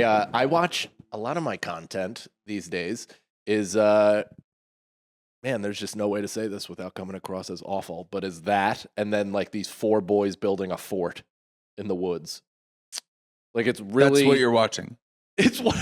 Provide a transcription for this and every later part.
I watch a lot of my content these days is man, there's just no way to say this without coming across as awful, but is that and then like these 4 boys building a fort in the woods. Like it's really That's what you're watching. It's what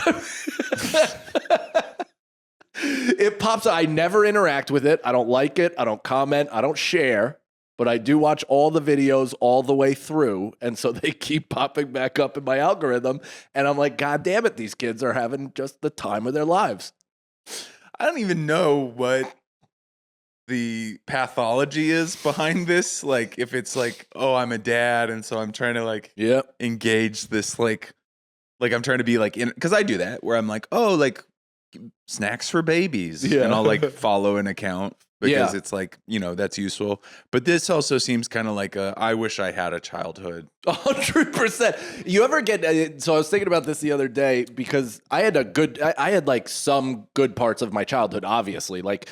it pops up. I never interact with it. I don't like it. I don't comment. I don't share. But I do watch all the videos all the way through. And so they keep popping back up in my algorithm. And I'm like, God damn it, these kids are having just the time of their lives. I don't even know what the pathology is behind this. Like, if it's like, oh, I'm a dad, and so I'm trying to like engage this like I'm trying to be like in, because I do that where I'm like, oh, like snacks for babies, and I'll like follow an account because it's like, you know, that's useful. But this also seems kind of like I wish I had a childhood. 100%. You ever get, so I was thinking about this the other day because I had like some good parts of my childhood, obviously, like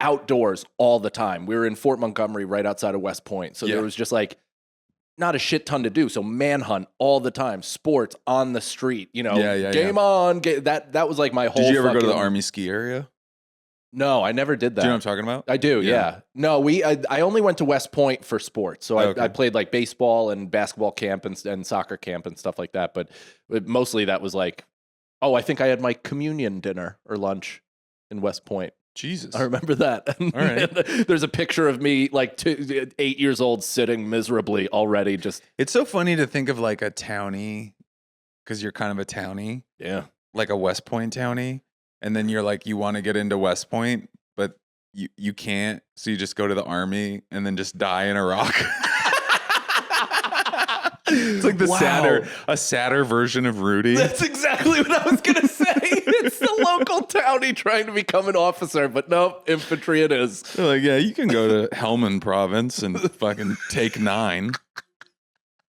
outdoors all the time. We were in Fort Montgomery right outside of West Point. So there was just like not a shit ton to do. So manhunt all the time, sports on the street, you know, game on. That was like my whole. Did you ever go to the Army ski area? No, I never did that. Do you know what I'm talking about? I do, yeah. No, I only went to West Point for sports. So I played like baseball and basketball camp and soccer camp and stuff like that. But mostly that was like, I think I had my communion dinner or lunch in West Point. Jesus. I remember that. All right. There's a picture of me like 8 years old sitting miserably already. Just It's so funny to think of like a townie, because you're kind of a townie. Yeah. Like a West Point townie. And then you're like, you want to get into West Point, but you can't. So you just go to the Army and then just die in Iraq. It's like a sadder version of Rudy. That's exactly what I was going to say. It's the local townie trying to become an officer, but no, infantry it is. They're like, yeah, you can go to Helmand province and fucking take 9.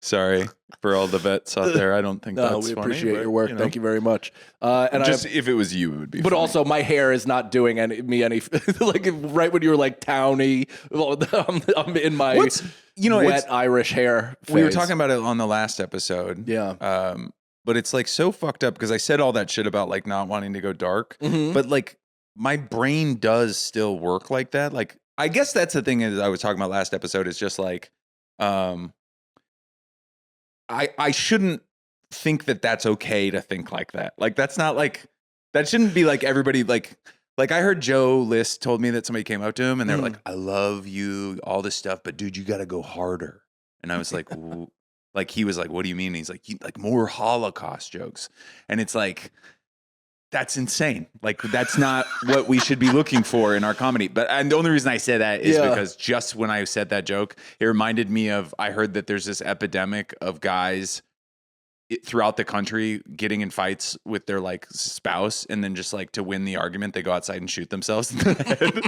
Sorry for all the vets out there. I don't think that's funny. We appreciate your work. Thank you very much. And just if it was you, it would be. But funny. Also, my hair is not doing me any. Like right when you were like townie, I'm in my wet Irish hair phase. We were talking about it on the last episode. Yeah. But it's like so fucked up because I said all that shit about like not wanting to go dark, but like my brain does still work like that. Like I guess that's the thing is I was talking about last episode is just like. I shouldn't think that that's okay to think like that. Like that's not like that shouldn't be like everybody like I heard Joe List told me that somebody came up to him and they were like, I love you, all this stuff, but dude, you got to go harder. And I was like, like he was like, what do you mean? And he's like, like more Holocaust jokes. And it's like, that's insane. Like that's not what we should be looking for in our comedy. And the only reason I say that is because just when I said that joke, it reminded me of, I heard that there's this epidemic of guys throughout the country getting in fights with their like spouse. And then just like to win the argument, they go outside and shoot themselves in the head.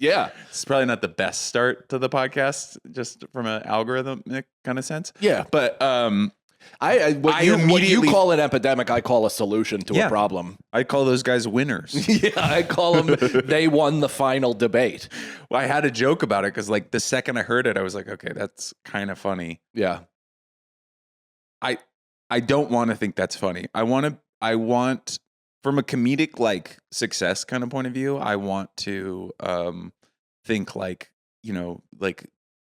Yeah. It's probably not the best start to the podcast, just from an algorithmic kind of sense. Yeah. But, what you call an epidemic, I call a solution to a problem. I call those guys winners. Yeah, I call them, they won the final debate. Well, I had a joke about it because like the second I heard it, I was like, okay, that's kind of funny. Yeah. I don't want to think that's funny. I want from a comedic like success kind of point of view, I want to think like, you know, like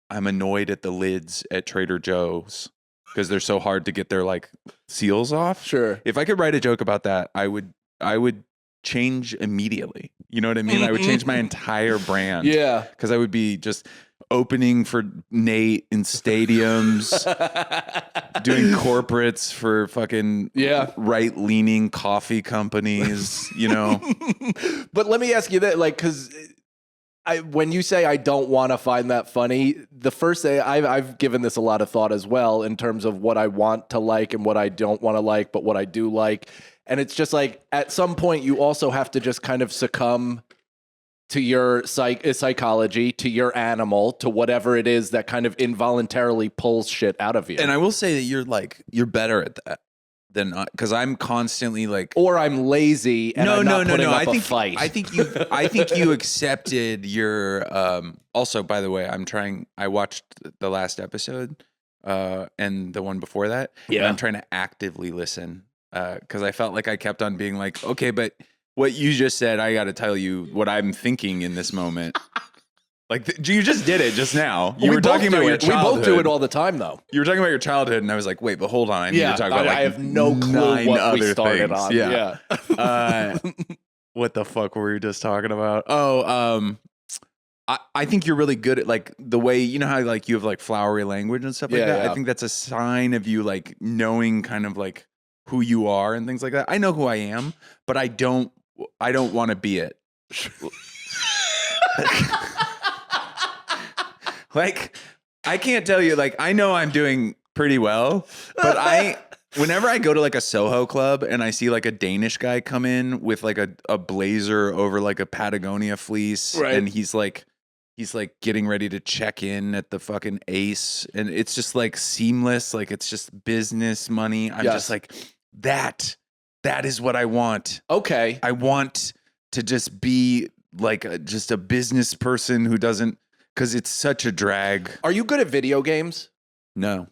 I'm annoyed at the lids at Trader Joe's. Because they're so hard to get their like seals off. Sure. If I could write a joke about that, I would change immediately. You know what I mean? I would change my entire brand. Yeah. Because I would be just opening for Nate in stadiums, doing corporates for fucking right-leaning coffee companies, you know? But let me ask you that, like, because when you say I don't want to find that funny, the first thing I've given this a lot of thought as well in terms of what I want to like and what I don't want to like, but what I do like. And it's just like at some point you also have to just kind of succumb to your psychology, to your animal, to whatever it is that kind of involuntarily pulls shit out of you. And I will say that you're better at that. Because I'm constantly like, or I'm lazy and I'm not putting up a fight. I think you accepted your. Also, by the way, I watched the last episode and the one before that. Yeah. And I'm trying to actively listen because I felt like I kept on being like, okay, but what you just said, I got to tell you what I'm thinking in this moment. Like you just did it just now. You were talking about your childhood. We both do it all the time, though. You were talking about your childhood, and I was like, wait, but hold on. I need to talk about I have no clue what we started things. on. Yeah. What the fuck were we just talking about? Oh, I think you're really good at like the way, you know how like you have like flowery language and stuff like that? Yeah. I think that's a sign of you like knowing kind of like who you are and things like that. I know who I am, but I don't want to be it. Like, I can't tell you, like, I know I'm doing pretty well, but whenever I go to like a Soho club and I see like a Danish guy come in with like a blazer over like a Patagonia fleece, right. and he's like getting ready to check in at the fucking Ace, and it's just like seamless, like it's just business money. I'm just like, that is what I want. Okay. I want to just be like just a business person who doesn't, because it's such a drag. Are you good at video games? No.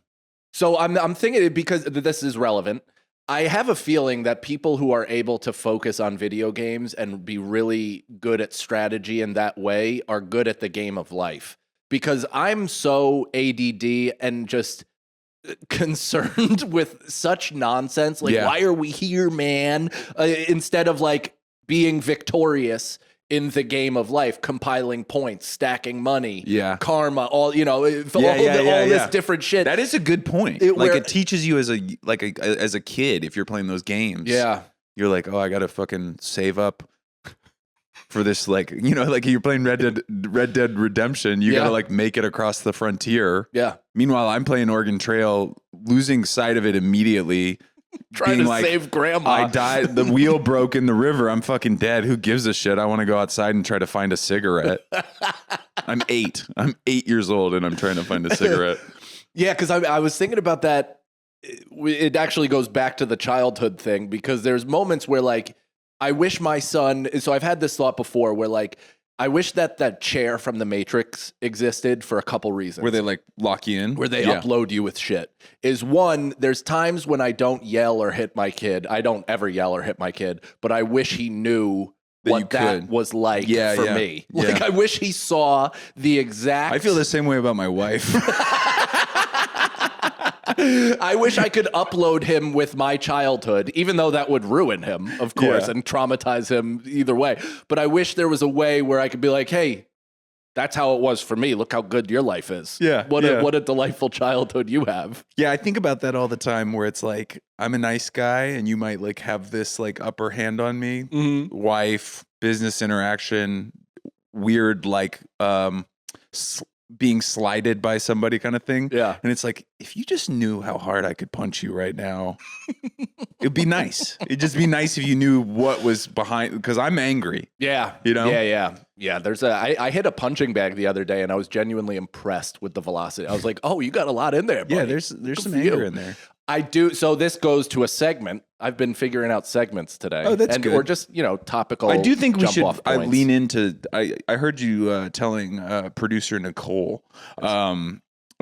So I'm thinking it because this is relevant. I have a feeling that people who are able to focus on video games and be really good at strategy in that way are good at the game of life. Because I'm so ADD and just concerned with such nonsense. Like, why are we here, man? Instead of like being victorious in the game of life, compiling points, stacking money, karma, all this different shit. That is a good point. It teaches you as a kid if you're playing those games. Yeah, you're like, oh, I gotta fucking save up for this. Like, you know, like you're playing Red Dead Redemption. You gotta like make it across the frontier. Yeah. Meanwhile, I'm playing Oregon Trail, losing sight of it immediately. Trying to save grandma. I died. The wheel broke in the river. I'm fucking dead. Who gives a shit? I want to go outside and try to find a cigarette. I'm 8. I'm 8 years old and I'm trying to find a cigarette. Yeah, because I was thinking about that. It actually goes back to the childhood thing because there's moments where like, I wish my son, so I've had this thought before where like, I wish that chair from The Matrix existed for a couple reasons. Where they like lock you in? Where they upload you with shit. Is one, there's times when I don't yell or hit my kid. I don't ever yell or hit my kid, but I wish he knew what that was like for me. Like, I wish he saw the exact... I feel the same way about my wife. I wish I could upload him with my childhood, even though that would ruin him, of course, and traumatize him either way. But I wish there was a way where I could be like, hey, that's how it was for me. Look how good your life is. Yeah. What a delightful childhood you have. Yeah, I think about that all the time where it's like, I'm a nice guy and you might like have this like upper hand on me. Mm-hmm. Wife, business interaction, weird like being slighted by somebody kind of thing. Yeah. And it's like, if you just knew how hard I could punch you right now, it'd be nice. It'd just be nice if you knew what was behind, because I'm angry. Yeah. You know? Yeah. I hit a punching bag the other day and I was genuinely impressed with the velocity. I was like, oh, you got a lot in there, buddy. Yeah, there's some anger in there. I do. So this goes to a segment. I've been figuring out segments today. Oh, that's good. Or just, topical. I do think we should lean into, I heard you telling producer Nicole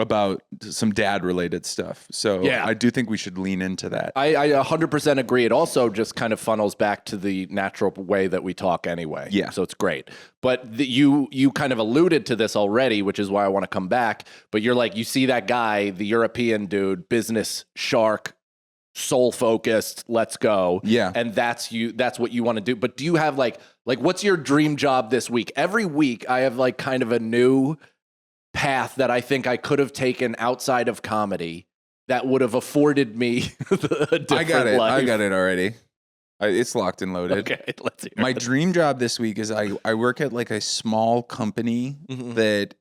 about some dad related stuff. So I do think we should lean into that. I 100% agree. It also just kind of funnels back to the natural way that we talk anyway. Yeah. So it's great. But you kind of alluded to this already, which is why I want to come back. But you're like, you see that guy, the European dude, business shark, soul focused, let's go. Yeah. And that's what you want to do. But do you have like what's your dream job this week? Every week I have like kind of a new path that I think I could have taken outside of comedy that would have afforded me a different life. I got it already. It's locked and loaded. Okay, let's hear My dream job this week is I work at like a small company that,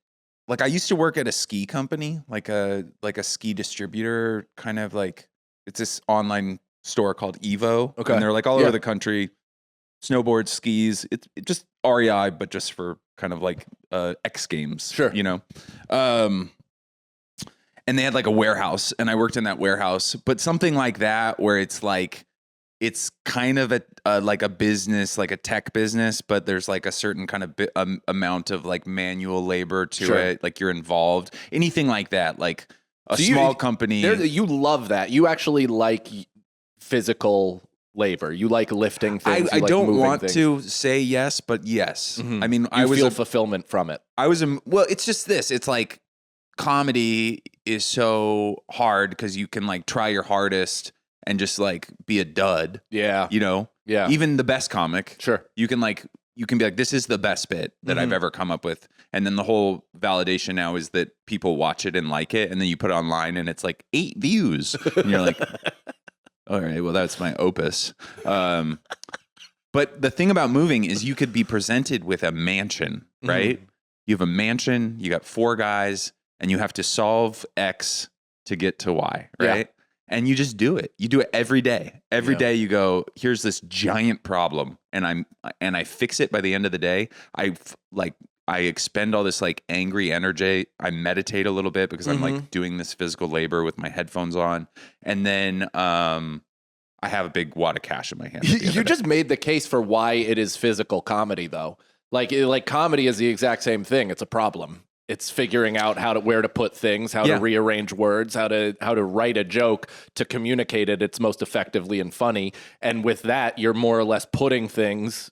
like, I used to work at a ski company, like a ski distributor, kind of like, it's this online store called Evo. Okay. And they're like all over the country, snowboard, skis. It's just REI, but just for kind of like X Games. Sure. You know? And they had like a warehouse and I worked in that warehouse, but something like that where it's like, it's kind of like a business, like a tech business, but there's like a certain kind of amount of like manual labor to it. Like you're involved, anything like that. Like a small company. You love that. You actually like physical labor. You like lifting things. I don't want to say yes, but yes. Mm-hmm. I mean, I feel fulfillment from it. Well, it's just this. It's like comedy is so hard because you can like try your hardest and just like be a dud. Yeah. You know? Yeah. Even the best comic. Sure. You can be like, this is the best bit that I've ever come up with. And then the whole validation now is that people watch it and like it. And then you put it online and it's like 8 views. And you're like, all right, well, that's my opus. But the thing about moving is you could be presented with a mansion, right? You have a mansion, you got 4 guys, and you have to solve X to get to Y, right? Yeah. And you just do it. You do it every day. Every day you go, here's this giant problem, and I fix it by the end of the day. I expend all this like angry energy. I meditate a little bit because I'm like doing this physical labor with my headphones on. And then I have a big wad of cash in my hand. You just made the case for why it is physical comedy though. Like comedy is the exact same thing. It's a problem. It's figuring out where to put things, how to rearrange words, how to write a joke to communicate it's most effectively and funny. And with that, you're more or less putting things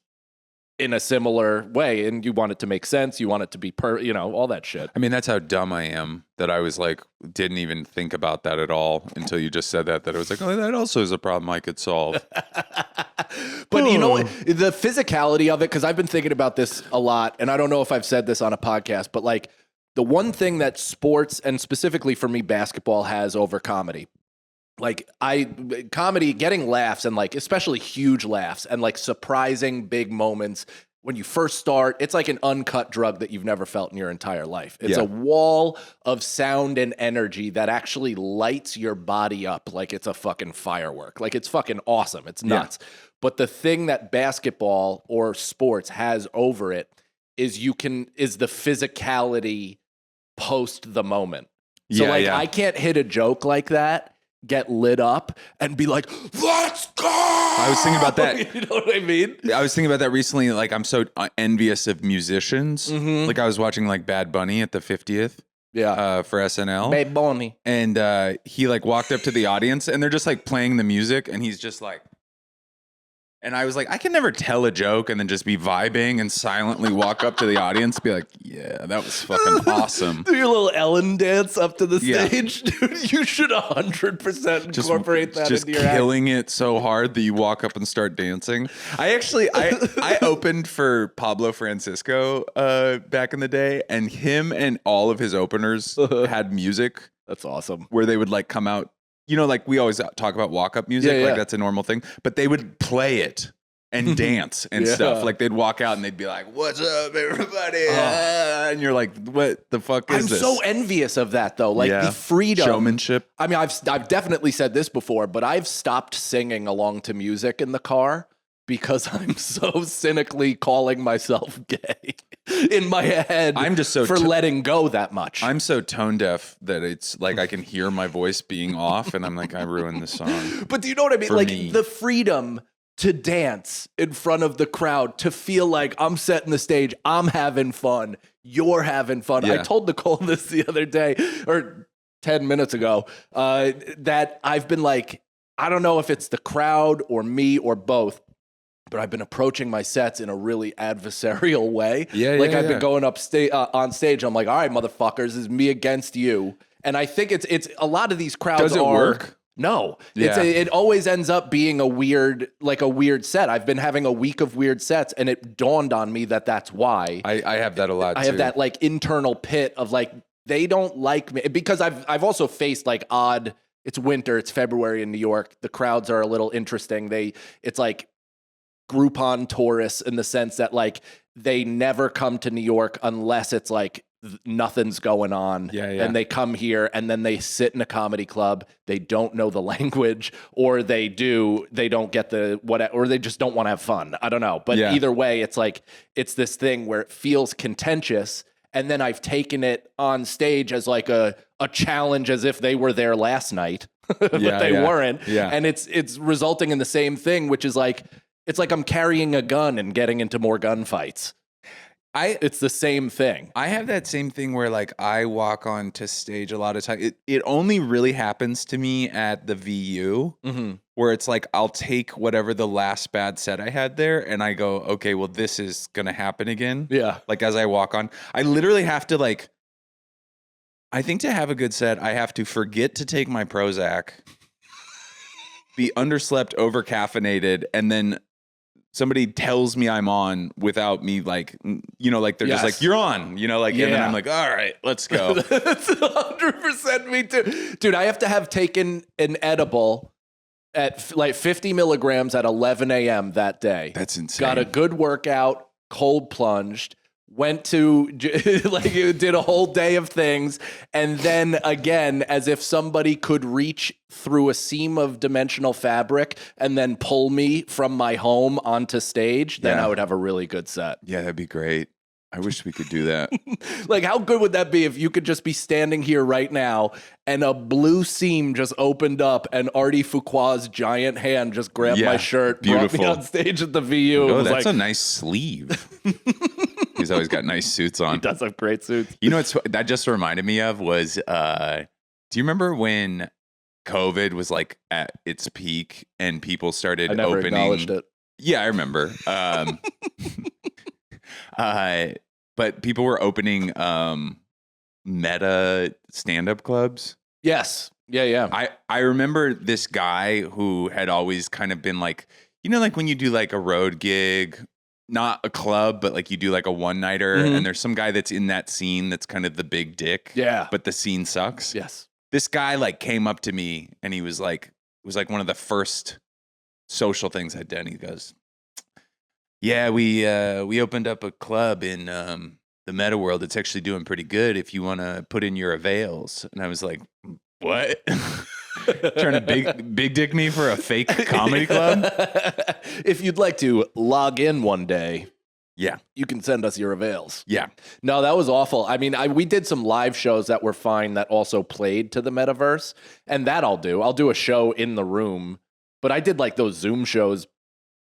in a similar way, and you want it to make sense. You want it to be all that shit. I mean, that's how dumb I am that I was like, didn't even think about that at all until you just said that I was like, oh, that also is a problem I could solve. But you know, the physicality of it, because I've been thinking about this a lot, and I don't know if I've said this on a podcast, but like the one thing that sports, and specifically for me, basketball has over comedy, like comedy, getting laughs and like especially huge laughs and like surprising big moments when you first start, it's like an uncut drug that you've never felt in your entire life. It's a wall of sound and energy that actually lights your body up like it's a fucking firework. Like it's fucking awesome. It's nuts. Yeah. But the thing that basketball or sports has over it is the physicality post the moment. So I can't hit a joke like that, get lit up and be like, let's go. I was thinking about that. You know what I mean? I was thinking about that recently. Like, I'm so envious of musicians. Like, I was watching like Bad Bunny at the 50th. Yeah. For SNL. Bad Bunny. And he like walked up to the audience and they're just like playing the music and he's just like, and I was like, I can never tell a joke and then just be vibing and silently walk up to the audience and be like, yeah, that was fucking awesome. Do your little Ellen dance up to the stage. Dude, you should 100% incorporate that into your act. Just killing it so hard that you walk up and start dancing. I opened for Pablo Francisco back in the day, and him and all of his openers had music. That's awesome. Where they would like come out. You know, like we always talk about walk-up music, like that's a normal thing. But they would play it and dance and stuff. Like they'd walk out and they'd be like, "What's up, everybody?" And you're like, "What the fuck is this?" I'm so envious of that, though. Like the freedom, showmanship. I mean, I've definitely said this before, but I've stopped singing along to music in the car because I'm so cynically calling myself gay in my head. I'm just so for letting go that much. I'm so tone deaf that it's like I can hear my voice being off, and I'm like, I ruined the song. But do you know what I mean? Like the freedom to dance in front of the crowd, to feel like I'm setting the stage, I'm having fun, you're having fun. I told Nicole this the other day, or 10 minutes ago, that I've been like, I don't know if it's the crowd or me or both, but I've been approaching my sets in a really adversarial way. I've been going up on stage. I'm like, all right, motherfuckers, this is me against you. And I think it's a lot of these crowds. Does it work? No. It always ends up being a weird set. I've been having a week of weird sets, and it dawned on me that that's why. I have that a lot, too. I have that like internal pit of like, they don't like me. Because I've also faced like odd, it's winter, it's February in New York. The crowds are a little interesting. It's like Groupon tourists in the sense that like they never come to New York unless it's like nothing's going on. And they come here and then they sit in a comedy club. They don't know the language, or they don't get or they just don't want to have fun. I don't know. But either way, it's like, it's this thing where it feels contentious. And then I've taken it on stage as like a challenge, as if they were there last night, but they weren't. And it's resulting in the same thing, which is like, it's like I'm carrying a gun and getting into more gunfights. It's the same thing. I have that same thing where like I walk onto stage a lot of time. It only really happens to me at the VU where it's like I'll take whatever the last bad set I had there and I go, okay, well, this is gonna happen again. Yeah. Like as I walk on, I literally have to like. I think to have a good set, I have to forget to take my Prozac, be underslept, over caffeinated, and then somebody tells me I'm on without me like, like they're just like, you're on, like, and then I'm like, all right, let's go. That's 100% me too. Dude, I have to have taken an edible at like 50 milligrams at 11 a.m. that day. That's insane. Got a good workout, cold plunged, went to, did a whole day of things. And then again, as if somebody could reach through a seam of dimensional fabric and then pull me from my home onto stage, then I would have a really good set. Yeah, that'd be great. I wish we could do that. Like, how good would that be if you could just be standing here right now and a blue seam just opened up and Artie Fuqua's giant hand just grabbed my shirt, brought me on stage at the VU. Oh, that's a nice sleeve. He's always got nice suits on. He does have great suits. You know what that just reminded me of was, do you remember when COVID was like at its peak and people started opening? Acknowledged it. Yeah, I remember. But people were opening meta stand-up clubs. Yes. Yeah. I remember this guy who had always kind of been like, like when you do like a road gig, not a club, but like you do like a one-nighter, and there's some guy that's in that scene that's kind of the big dick. Yeah. But the scene sucks. Yes. This guy like came up to me and he was like, it was like one of the first social things I'd done. He goes, yeah, we opened up a club in the meta world. It's actually doing pretty good if you want to put in your avails. And I was like, what? Trying to big dick me for a fake comedy club? If you'd like to log in one day, yeah, you can send us your avails. Yeah. No, that was awful. I mean, we did some live shows that were fine that also played to the metaverse, and that I'll do. I'll do a show in the room, but I did like those Zoom shows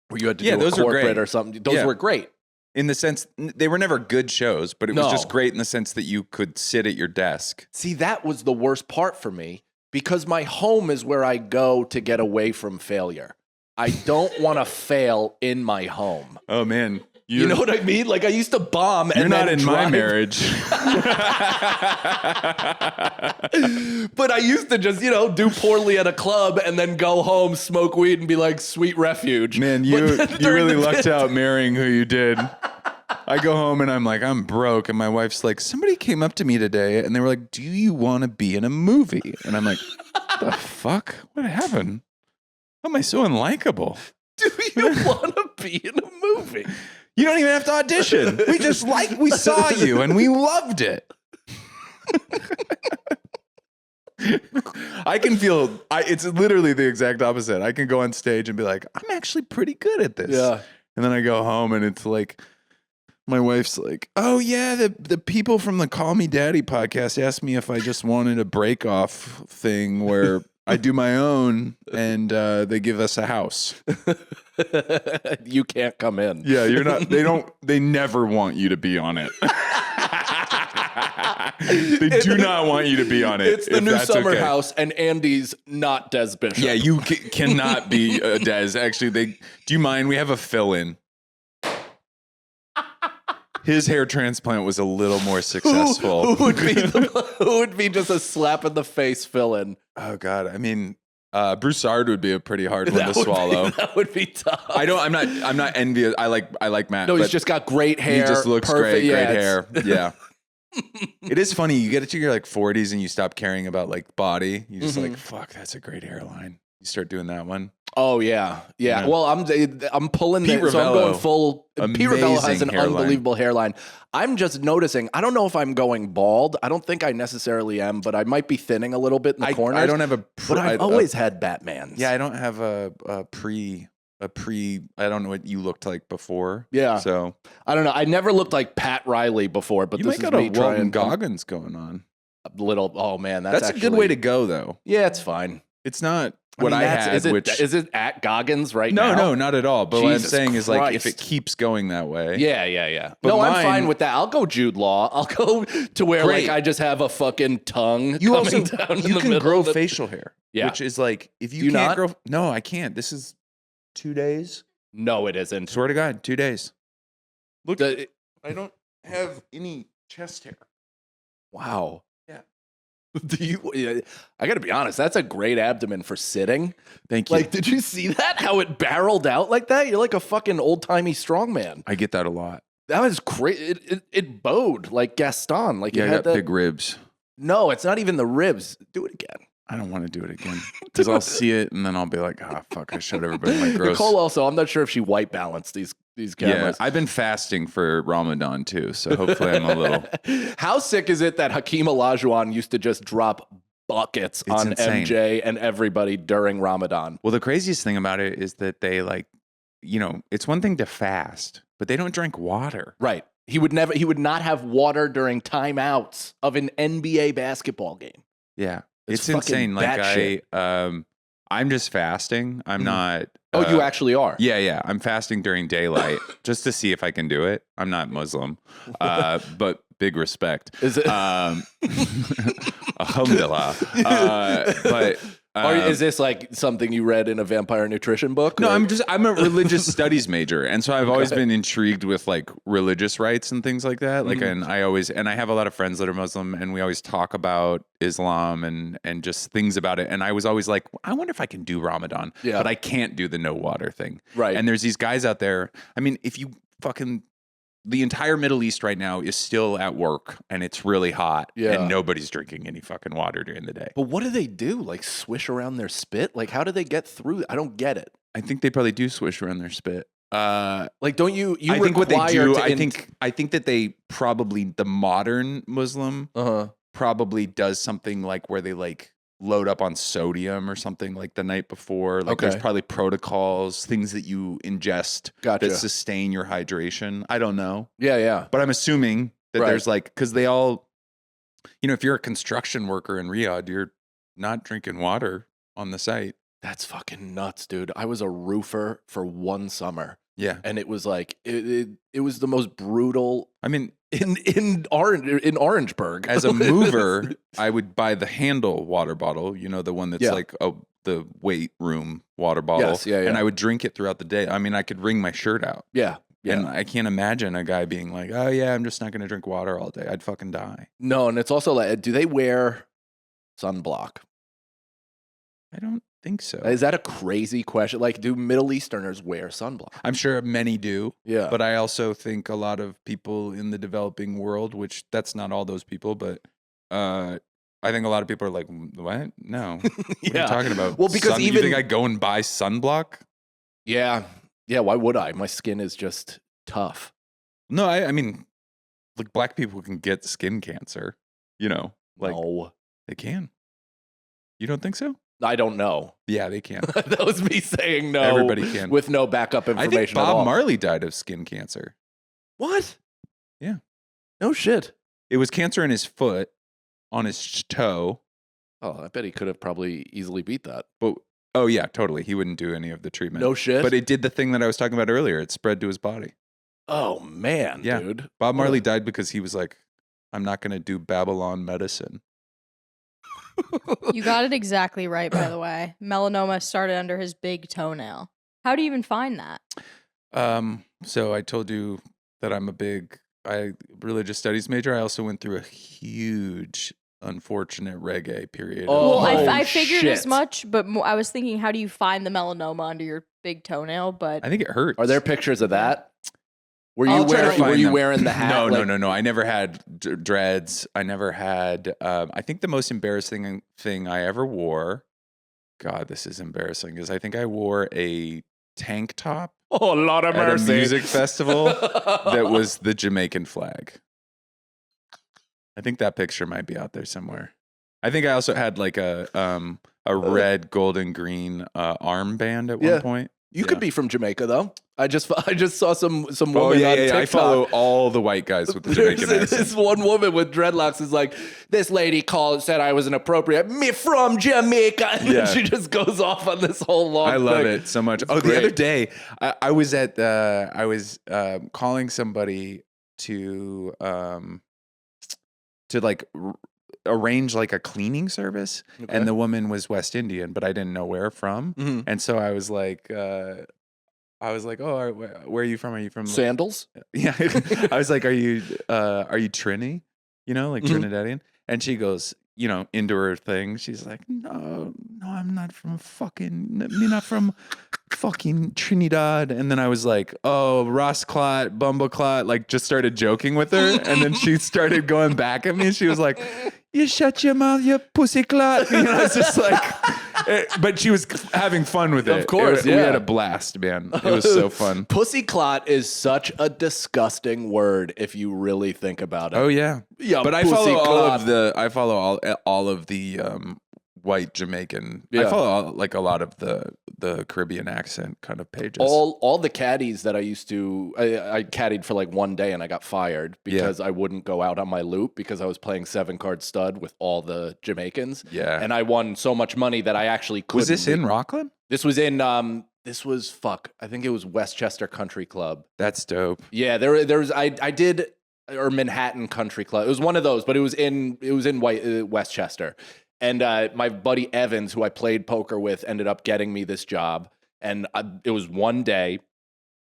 where you had to do a corporate or something. Those were great. In the sense, they were never good shows, but it was just great in the sense that you could sit at your desk. See, that was the worst part for me because my home is where I go to get away from failure. I don't want to fail in my home. Oh, man. You know what I mean? Like I used to bomb and you're not in my marriage. But I used to just, do poorly at a club and then go home, smoke weed and be like, sweet refuge. Man, you really lucked out marrying who you did. I go home and I'm like, I'm broke. And my wife's like, somebody came up to me today and they were like, do you want to be in a movie? And I'm like, what the fuck? What happened? How am I so unlikable? Do you want to be in a movie? You don't even have to audition. We saw you and we loved it. I can feel, it's literally the exact opposite. I can go on stage and be like, I'm actually pretty good at this. Yeah. And then I go home and it's like, my wife's like, oh yeah, the people from the Call Me Daddy podcast asked me if I just wanted a break off thing where I do my own and they give us a house. You can't come in. Yeah, you're not, they never want you to be on it. They do not want you to be on it. It's the new Summer House and Andy's not Des Bishop. Yeah, you cannot be Des. Actually, do you mind? We have a fill-in. His hair transplant was a little more successful. Who would be just a slap in the face fill-in? Oh God, I mean, Broussard would be a pretty hard one to swallow. That would be tough. I'm not envious. I like Matt. No, he's just got great hair. He just looks perfect. great hair. Yeah. It is funny. You get to your like 40s and you stop caring about like body. You just like, fuck, that's a great hairline. You start doing that one. Oh yeah. Well, I'm pulling Pete so I'm going full. Pete Ravello has an hairline. unbelievable hairline. I'm just noticing. I don't know if I'm going bald. I don't think I necessarily am, but I might be thinning a little bit in the corners. I don't have but I've always had Batmans. Yeah, I don't have a pre. I don't know what you looked like before. Yeah. So I don't know. I never looked like Pat Riley before, but you this might is got me a trying. Walton Goggins going on. A little. Oh man, That's actually a good way to go though. Yeah, it's fine. It's not. what I had, is it at Goggins right no, now? no, not at all. But what I'm Jesus saying is like if Christ. it keeps going that way. Yeah. But No, I'm mine- fine with that. I'll go Jude Law. I'll go to where Great. like I just have a fucking tongue You coming also down in you the can middle grow of the- facial hair, Yeah. which is like if you Do you can't not? grow. No, I can't. This is 2 days. No, it isn't. Swear to God, 2 days. Look, The- I don't have any chest hair. wow. Yeah. Do you? I got to be honest. That's a great abdomen for sitting. Thank you. Like, did you see that? How it barreled out like that? You're like a fucking old timey strongman. I get that a lot. That was great. It bowed like Gaston. Like Yeah, it I had got that. big ribs. No, it's not even the ribs. Do it again. I don't want to do it again because I'll see it and then I'll be like, ah, fuck! I showed everybody my gross. Nicole also. I'm not sure if she white balanced these Yeah, cameras. I've been fasting for Ramadan too, so hopefully I'm a little. How sick is it that Hakeem Olajuwon used to just drop buckets It's on insane. MJ and everybody during Ramadan? Well, the craziest thing about it is that they like, it's one thing to fast, but they don't drink water. Right. He would not have water during timeouts of an NBA basketball game. Yeah, It's it's fucking insane. Like batshit. I'm just fasting. I'm Mhm. not. Oh, you actually are? Yeah. I'm fasting during daylight just to see if I can do it. I'm not Muslim, but big respect. Is it? Alhamdulillah. But Is this like something you read in a vampire nutrition book? no, or- I'm a religious studies major, and so I've always been intrigued with like religious rites and things like that. Like, and I have a lot of friends that are Muslim, and we always talk about Islam and just things about it. And I was always like, I wonder if I can do Ramadan, Yeah. but I can't do the no water thing. Right. And there's these guys out there. I mean, if you fucking the entire Middle East right now is still at work and it's really hot Yeah. and nobody's drinking any fucking water during the day. But what do they do? Like swish around their spit? Like how do they get through? I don't get it. I think they probably do swish around their spit. Like don't you? I think what they require do. to I think that they probably the modern Muslim probably does something like where they like load up on sodium or something like the night before. Like there's Okay. probably protocols, things that you ingest Gotcha. that sustain your hydration. I don't know, Yeah. but I'm assuming that Right. there's like because they all, if you're a construction worker in Riyadh, you're not drinking water on the site. That's fucking nuts, dude. I was a roofer for one summer, Yeah, and it was like it was the most brutal I mean, in Orangeburg. as a mover, I would buy the handle water bottle, the one that's Yeah. like the weight room water bottle. Yes, yeah. And I would drink it throughout the day. I mean, I could wring my shirt out. yeah. And I can't imagine a guy being like, oh, yeah, I'm just not going to drink water all day. I'd fucking die. No, and it's also like, do they wear sunblock? I don't think so. Is that a crazy question? Like, do Middle Easterners wear sunblock? I'm sure many do. Yeah. But I also think a lot of people in the developing world, which that's not all those people, but I think a lot of people are like, what? No. What are you talking about? Well, because you even think I go and buy sunblock? yeah. Why would I? My skin is just tough. No, I mean, like black people can get skin cancer, like No, they can. You don't think so? I don't know. Yeah, they can. That was me saying no. Everybody can. with no backup I information. think at all. Bob Marley died of skin cancer. What? Yeah. No shit. It was cancer in his foot, on his toe. Oh, I bet he could have probably easily beat that. But oh yeah, totally. He wouldn't do any of the treatment. No shit. But it did the thing that I was talking about earlier. It spread to his body. Oh man, Yeah. dude. Bob Marley died because he was like, I'm not going to do Babylon medicine. You got it exactly right, by the way. Melanoma started under his big toenail. How do you even find that? So I told you that I'm a big religious studies major. I also went through a huge, unfortunate reggae period. Oh, Well, holy I figured as shit. much, but I was thinking, how do you find the melanoma under your big toenail? But I think it hurts. Are there pictures of that? Were I'll you try to wearing? find Were you them. wearing the hat? No. I never had dreads. I never had. I think the most embarrassing thing I ever wore. God, this is embarrassing. Is I think I wore a tank top Oh, Lord of at a mercy! music festival that was the Jamaican flag. I think that picture might be out there somewhere. I think I also had like a red, gold, and green armband at one Yeah. point. You could Yeah. be from Jamaica though. I just saw some woman Oh on yeah. TikTok. I follow all the white guys with the Jamaican There's accent. this one woman with dreadlocks is like, this lady said I was inappropriate. Me from Jamaica. And Yeah. then she just goes off on this whole long I love thing. it so much. It's The great. other day, I was at I was calling somebody to like arrange like a cleaning service, Okay. and the woman was West Indian, but I didn't know where from, Mhm. and so I was like, oh, where are you from? Are you from? Sandals? Yeah, I was like, are you Trini? You know, like Mhm. Trinidadian? And she goes, you know, into her thing. She's like, no, I'm not from me not from fucking Trinidad. And then I was like, oh, Ross Clot, Bumble Clot, like just started joking with her. And then she started going back at me. She was like, you shut your mouth, you pussy clot. You know, I was just like, but she was having fun with it. Of course, We yeah. had a blast, man. It was so fun. Pussy clot is such a disgusting word if you really think about it. Oh yeah. Yeah, But I pussy follow clot. I follow all of the white Jamaican. Yeah. I follow like a lot of the Caribbean accent kind of pages. All the caddies that I used to, I caddied for like one day and I got fired because I wouldn't go out on my loop because I was playing 7-card stud with all the Jamaicans. Yeah. And I won so much money that I actually couldn't. Was this in Rockland? This was in, I think it was Westchester Country Club. That's dope. Yeah, there's, I did, or Manhattan Country Club. It was one of those, but it was in Westchester. And my buddy Evans, who I played poker with, ended up getting me this job. And it was one day.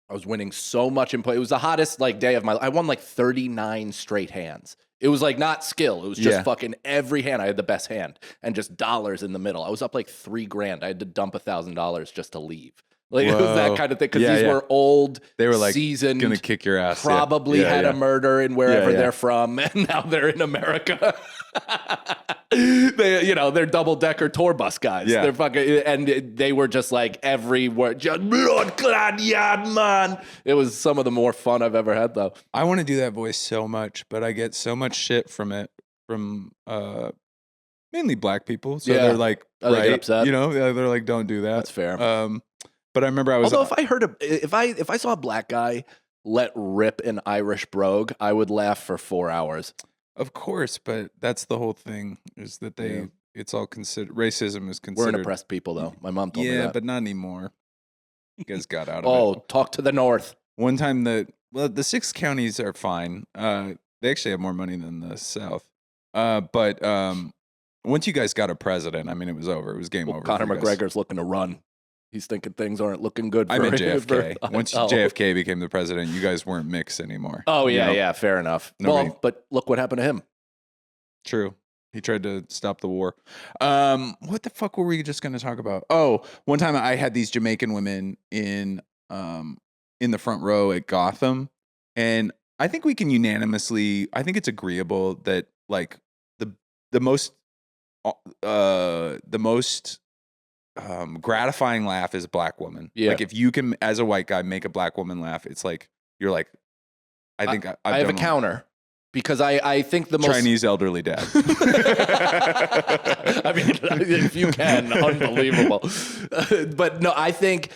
I was winning so much in play. It was the hottest like day of my life. I won like 39 straight hands. It was like not skill. It was just fucking every hand. I had the best hand and just dollars in the middle. I was up like $3,000. I had to dump $1,000 just to leave. Like it was that kind of thing. Because these were old, they were like seasoned, gonna kick your ass. probably had a murder in wherever Yeah. they're from, and now they're in America. They're double-decker tour bus guys. Yeah. They're fucking, and they were just like every word, just blood yard, man. It was some of the more fun I've ever had, though. I want to do that voice so much, but I get so much shit from it from mainly black people. So they're like, Oh, they get right, upset? you know, they're like, don't do that. That's fair. But I remember I was Although if I saw a black guy let rip an Irish brogue, I would laugh for 4 hours. Of course, but that's the whole thing is that it's all considered racism is We're considered. an oppressed people, though. My mom told me that. but not anymore. You guys got out of it. Oh, talk to the north. One time the 6 counties are fine. They actually have more money than the South. But once you guys got a president, I mean, it was over. It was game over. Conor for you guys. McGregor's looking to run. He's thinking things aren't looking good for I meant him. JFK. Once JFK became the president, you guys weren't mixed anymore. Oh, You yeah, know? yeah, fair enough. Nobody- Well, but look what happened to him. True. He tried to stop the war. What the fuck were we just going to talk about? Oh, one time I had these Jamaican women in the front row at Gotham, and I think we can unanimously. I think it's agreeable that like the most gratifying laugh is a black woman. Yeah. Like if you can, as a white guy, make a black woman laugh, it's like you're like. I think I have a counter because I think the most Chinese elderly dad. I mean, if you can, unbelievable. But no, I think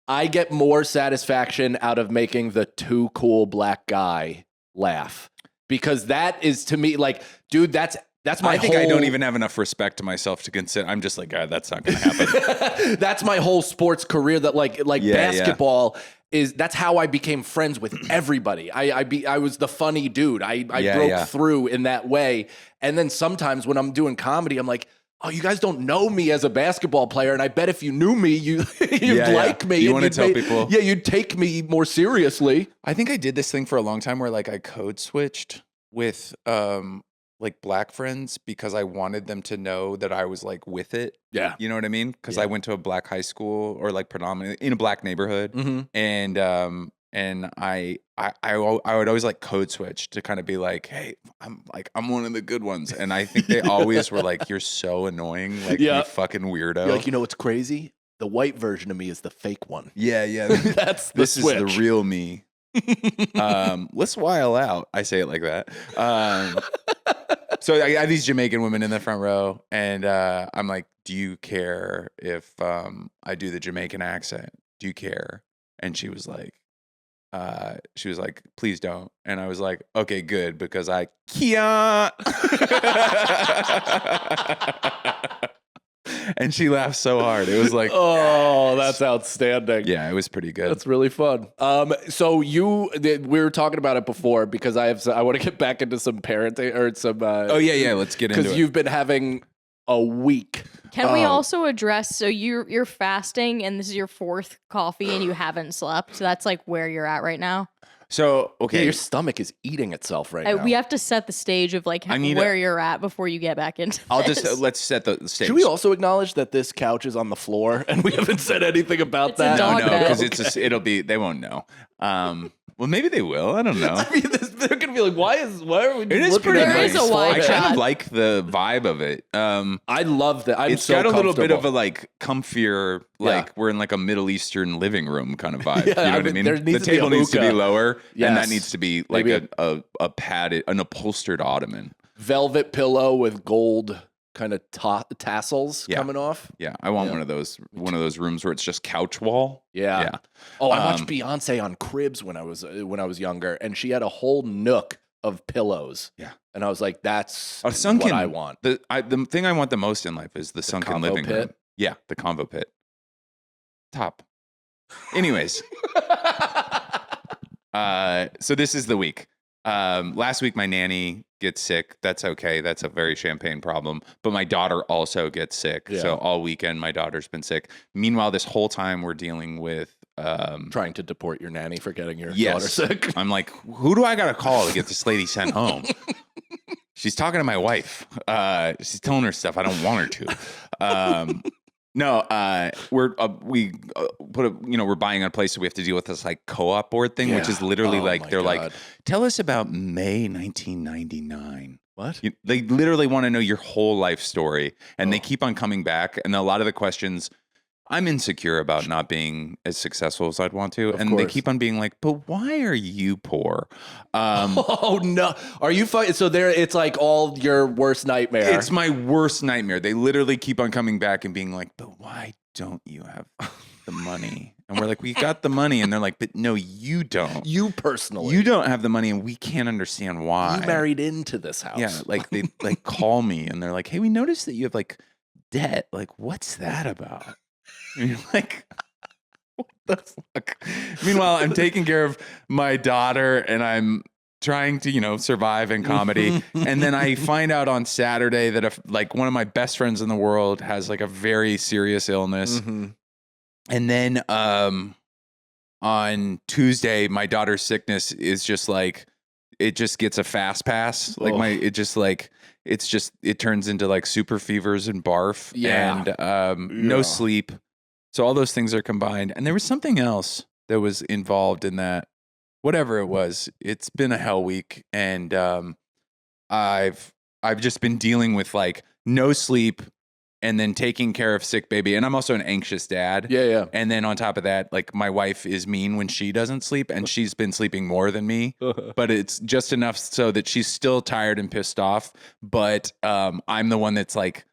I get more satisfaction out of making the too cool black guy laugh because that is to me like, dude, that's my I think I whole- don't even have enough respect to myself to consider. I'm just like, God, that's not going to happen. That's my whole sports career. That like Yeah, basketball is. That's how I became friends with everybody. I was the funny dude. I broke through in that way. And then sometimes when I'm doing comedy, I'm like, oh, you guys don't know me as a basketball player, and I bet if you knew me, you'd like me. You and wanna you'd tell people. Yeah, you'd take me more seriously. I think I did this thing for a long time where like I code switched with like black friends because I wanted them to know that I was like with it. Yeah. You know what I mean? Because Yeah. I went to a black high school or like predominantly in a black neighborhood. Mm-hmm. And I would always like code switch to kind of be like, hey, I'm one of the good ones. And I think they always were like, you're so annoying. Like Yeah. you fucking weirdo. You're like, you know what's crazy? The white version of me is the fake one. Yeah. That's the This switch. is the real me. Let's while out. I say it like that. So I have these Jamaican women in the front row, and I'm like, "Do you care if I do the Jamaican accent?" do you care? And she was like, please don't. And I was like, okay, good, because I can't. And she laughed so hard. It was like, oh, that's outstanding. yeah, it was pretty good. That's really fun. So we were talking about it before because I want to get back into some parenting or some. Oh yeah, let's get into it. Because you've been having a week. Can we also address? So you're fasting, and this is your 4th coffee, and you haven't slept. So that's like where you're at right now. So Yeah, okay, your stomach is eating itself right now. We have to set the stage of like where you're at before you get back into. I'll this. just let's set the stage. Should we also acknowledge that this couch is on the floor and we haven't said anything about It's a that? dog No, bed. because it'll be they won't know. Well, maybe they will. I don't know. I mean, they're gonna be like, why are we? It is looking pretty at There my is a nice. wide I kind shot. of like the vibe of it. I love that. I'm It's so got a little bit of a comfortable. like comfier, like we're in like a Middle Eastern living room kind of vibe. Yeah, You know I what I mean, mean? there The needs to be a table needs to be hookah. lower, and Yes. that needs to be like Maybe a padded, an upholstered ottoman. velvet pillow with gold kind of tassels Yeah. coming off. Yeah, I want one of those rooms where it's just couch wall. Yeah. Yeah. Oh, I watched Beyonce on Cribs when I was younger, and she had a whole nook of pillows. Yeah. And I was like, that's A sunken. what I want. The thing I want the most in life is the sunken convo living room. pit? Yeah, the convo pit. Top. Anyways, so this is the week. Last week my nanny gets sick. That's okay. That's a very champagne problem. But my daughter also gets sick. Yeah. So all weekend my daughter's been sick. Meanwhile, this whole time we're dealing with Trying to deport your nanny for getting your Yes. daughter sick. I'm like, who do I gotta call to get this lady sent home? She's talking to my wife. She's telling her stuff I don't want her to. No, we're buying a place, so we have to deal with this like co-op board thing, which is Yeah. literally Oh like my they're like, God. tell us about May 1999. What? They literally want to know your whole life story, and they keep on coming back. And a lot of the questions, I'm insecure about not being as successful as I'd want to, Of and they course. keep on being like, "But why are you poor?" Oh no! Are you fighting? So it's like all your worst nightmare. It's my worst nightmare. They literally keep on coming back and being like, "But why don't you have the money?" And we're like, "We got the money," and they're like, "But no, you don't. you personally. You don't have the money, and we can't understand why." You married into this house. Yeah, like they like call me and they're like, "Hey, we noticed that you have like debt. Like, what's that about?" And you're like, "What the fuck?" Meanwhile, I'm taking care of my daughter and I'm trying to, survive in comedy. And then I find out on Saturday that like one of my best friends in the world has like a very serious illness. Mhm. And then on Tuesday, my daughter's sickness is just like, it just gets a fast pass. Like it turns into like super fevers and barf. Yeah. And no sleep. So all those things are combined. And there was something else that was involved in that. Whatever it was, it's been a hell week. And I've just been dealing with like no sleep and then taking care of sick baby. And I'm also an anxious dad. Yeah. And then on top of that, like my wife is mean when she doesn't sleep, and she's been sleeping more than me, but it's just enough so that she's still tired and pissed off. But I'm the one that's like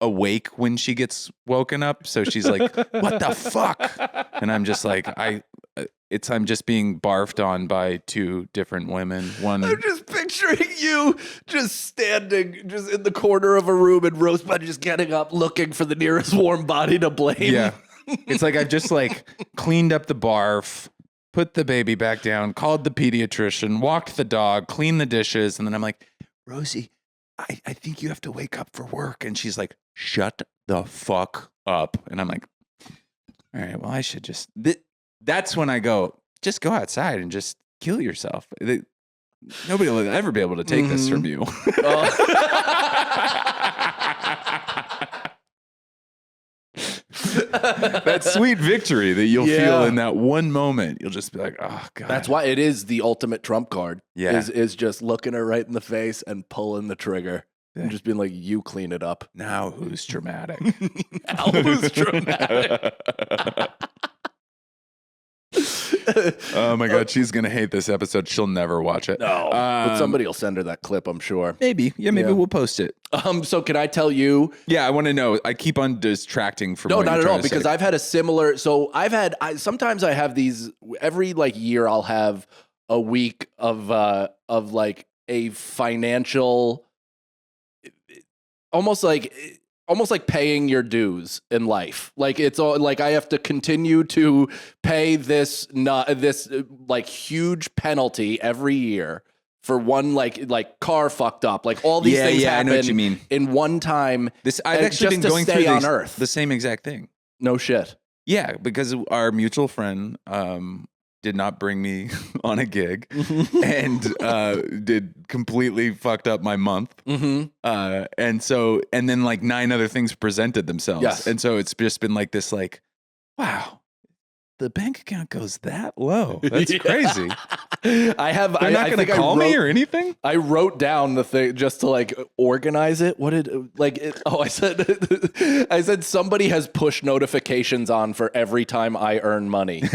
awake when she gets woken up. So she's like, "What the fuck?" And I'm just like, I'm just being barfed on by two different women. One, I'm just picturing you just standing just in the corner of a room and Rosebud just getting up looking for the nearest warm body to blame. yeah, it's like I've just like cleaned up the barf, put the baby back down, called the pediatrician, walked the dog, cleaned the dishes, and then I'm like, "Rosie, I think you have to wake up for work." And she's like, "Shut the fuck up." And I'm like, "All right, well, I should just..." That's when I go, just go outside and just kill yourself. Nobody will ever be able to take this from you. That sweet victory that you'll feel in that one moment. You'll just be like, "Oh, God." That's why it is the ultimate trump card. Yeah. Is just looking her right in the face and pulling the trigger. And just being like, you clean it up. Now who's dramatic? Now who's dramatic? Oh my God, she's gonna hate this episode. She'll never watch it. No, but somebody will send her that clip, I'm sure. Maybe. Yeah, maybe we'll post it. So can I tell you? Yeah, I want to know. I keep on distracting from. No, what not you're at all. trying to Because say. I've had a similar. So sometimes I have these every like year. I'll have a week of like a financial, almost like paying your dues in life. Like it's all like I have to continue to pay this like huge penalty every year for one like car fucked up. Like all these things happen I know what you mean. in one time. I've actually just been to going stay through on Earth. the same exact thing. No shit. Yeah, because our mutual friend did not bring me on a gig and did completely fucked up my month. And then like 9 other things presented themselves. Yes. And so it's just been like this, like, wow, the bank account goes that low. That's crazy. They're not going to call me or anything? I wrote down the thing just to like organize it. What did I said somebody has push notifications on for every time I earn money. Like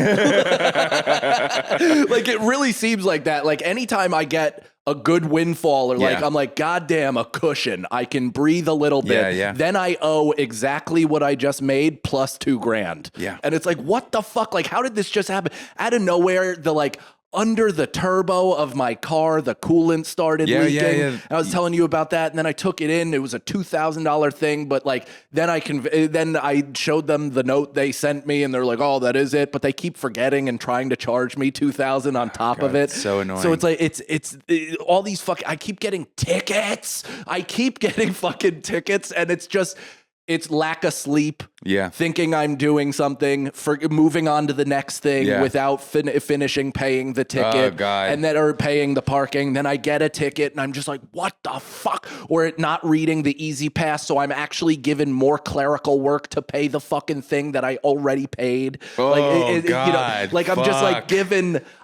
it really seems like that. Like anytime I get a good windfall or like I'm like, God damn, a cushion. I can breathe a little bit. Yeah. Then I owe exactly what I just made plus $2,000. Yeah. And it's like, what the fuck? Like, how did this just happen? Out of nowhere, the like under the turbo of my car, the coolant started leaking. Yeah. I was telling you about that, and then I took it in. It was a $2,000 thing, but like then I showed them the note they sent me, and they're like, "Oh, that is it." But they keep forgetting and trying to charge me $2,000 on top of it. It's so annoying. So it's like it's all these I keep getting tickets. I keep getting fucking tickets, and it's lack of sleep. Yeah. Thinking I'm doing something, for moving on to the next thing without finishing paying the ticket. Oh, God. And then or paying the parking. Then I get a ticket and I'm just like, what the fuck? Or it not reading the Easy Pass. So I'm actually given more clerical work to pay the fucking thing that I already paid. Oh, God. You know, like I'm just like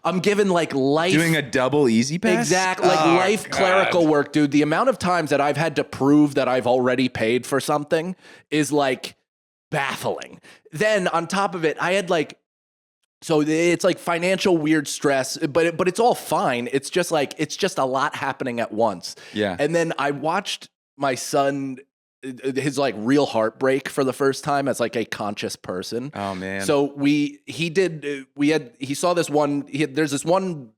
I'm given like life. Doing a double Easy Pass? Exactly. Like life clerical work, dude. The amount of times that I've had to prove that I've already paid for something is like baffling. Then on top of it, I had like, so it's like financial weird stress, but it's all fine. It's just a lot happening at once. Yeah. And then I watched my son, his like real heartbreak for the first time as like a conscious person. Oh man. So there's this one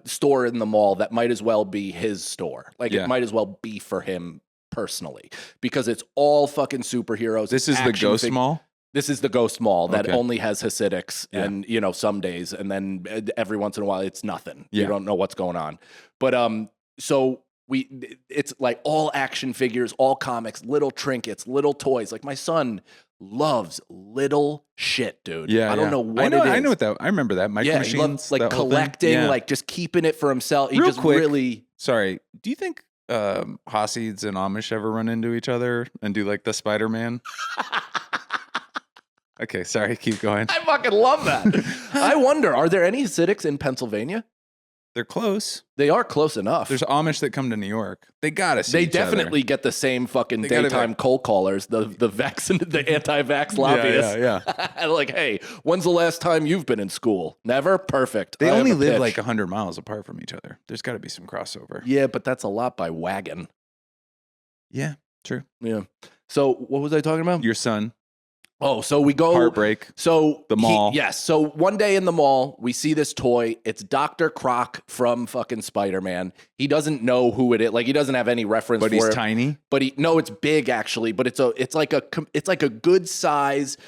store in the mall that might as well be his store. Like it might as well be for him personally, because it's all fucking superheroes. This is the Ghost Mall? This is the Ghost Mall that Okay. only has Hasidics and, you know, some days, and then every once in a while it's nothing. You don't know what's going on. But so it's like all action figures, all comics, little trinkets, little toys. Like my son loves little shit, dude. Yeah. I don't know what it is. I know what that. I remember that. Micro He Machines. loves like that whole thing. collecting, Yeah. like just keeping it for himself. He Real just quick. really. Sorry. Do you think Hasids and Amish ever run into each other and do like the Spider-Man? Okay, sorry, keep going. I fucking love that. I wonder, are there any Hasidics in Pennsylvania? They're close. They are close enough. There's Amish that come to New York. They gotta see They each other. definitely get the same fucking They gotta daytime cold callers, the anti-vax lobbyists. Yeah. Like, hey, when's the last time you've been in school? Never? Perfect. They I have only a live pitch. like 100 miles apart from each other. There's got to be some crossover. Yeah, but that's a lot by wagon. Yeah, true. Yeah. So what was I talking about? Your son, Oh, so we go Heartbreak. So The mall. Yes. So one day in the mall, we see this toy. It's Dr. Croc from fucking Spider-Man. He doesn't know who it is. Like he doesn't have any reference But for he's it. tiny. But it's big actually. But it's like a good size,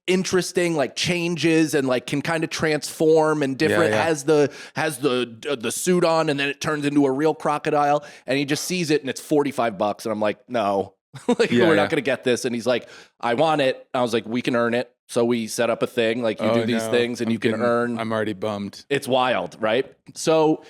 interesting, like changes and like can kind of transform and different. Yeah. Has the suit on, and then it turns into a real crocodile. And he just sees it, and it's $45. And I'm like, no. Like we're not gonna get this. And he's like, I want it. I was like, we can earn it. So we set up a thing, like you do these things and you can earn. I'm already bummed. It's wild, right? So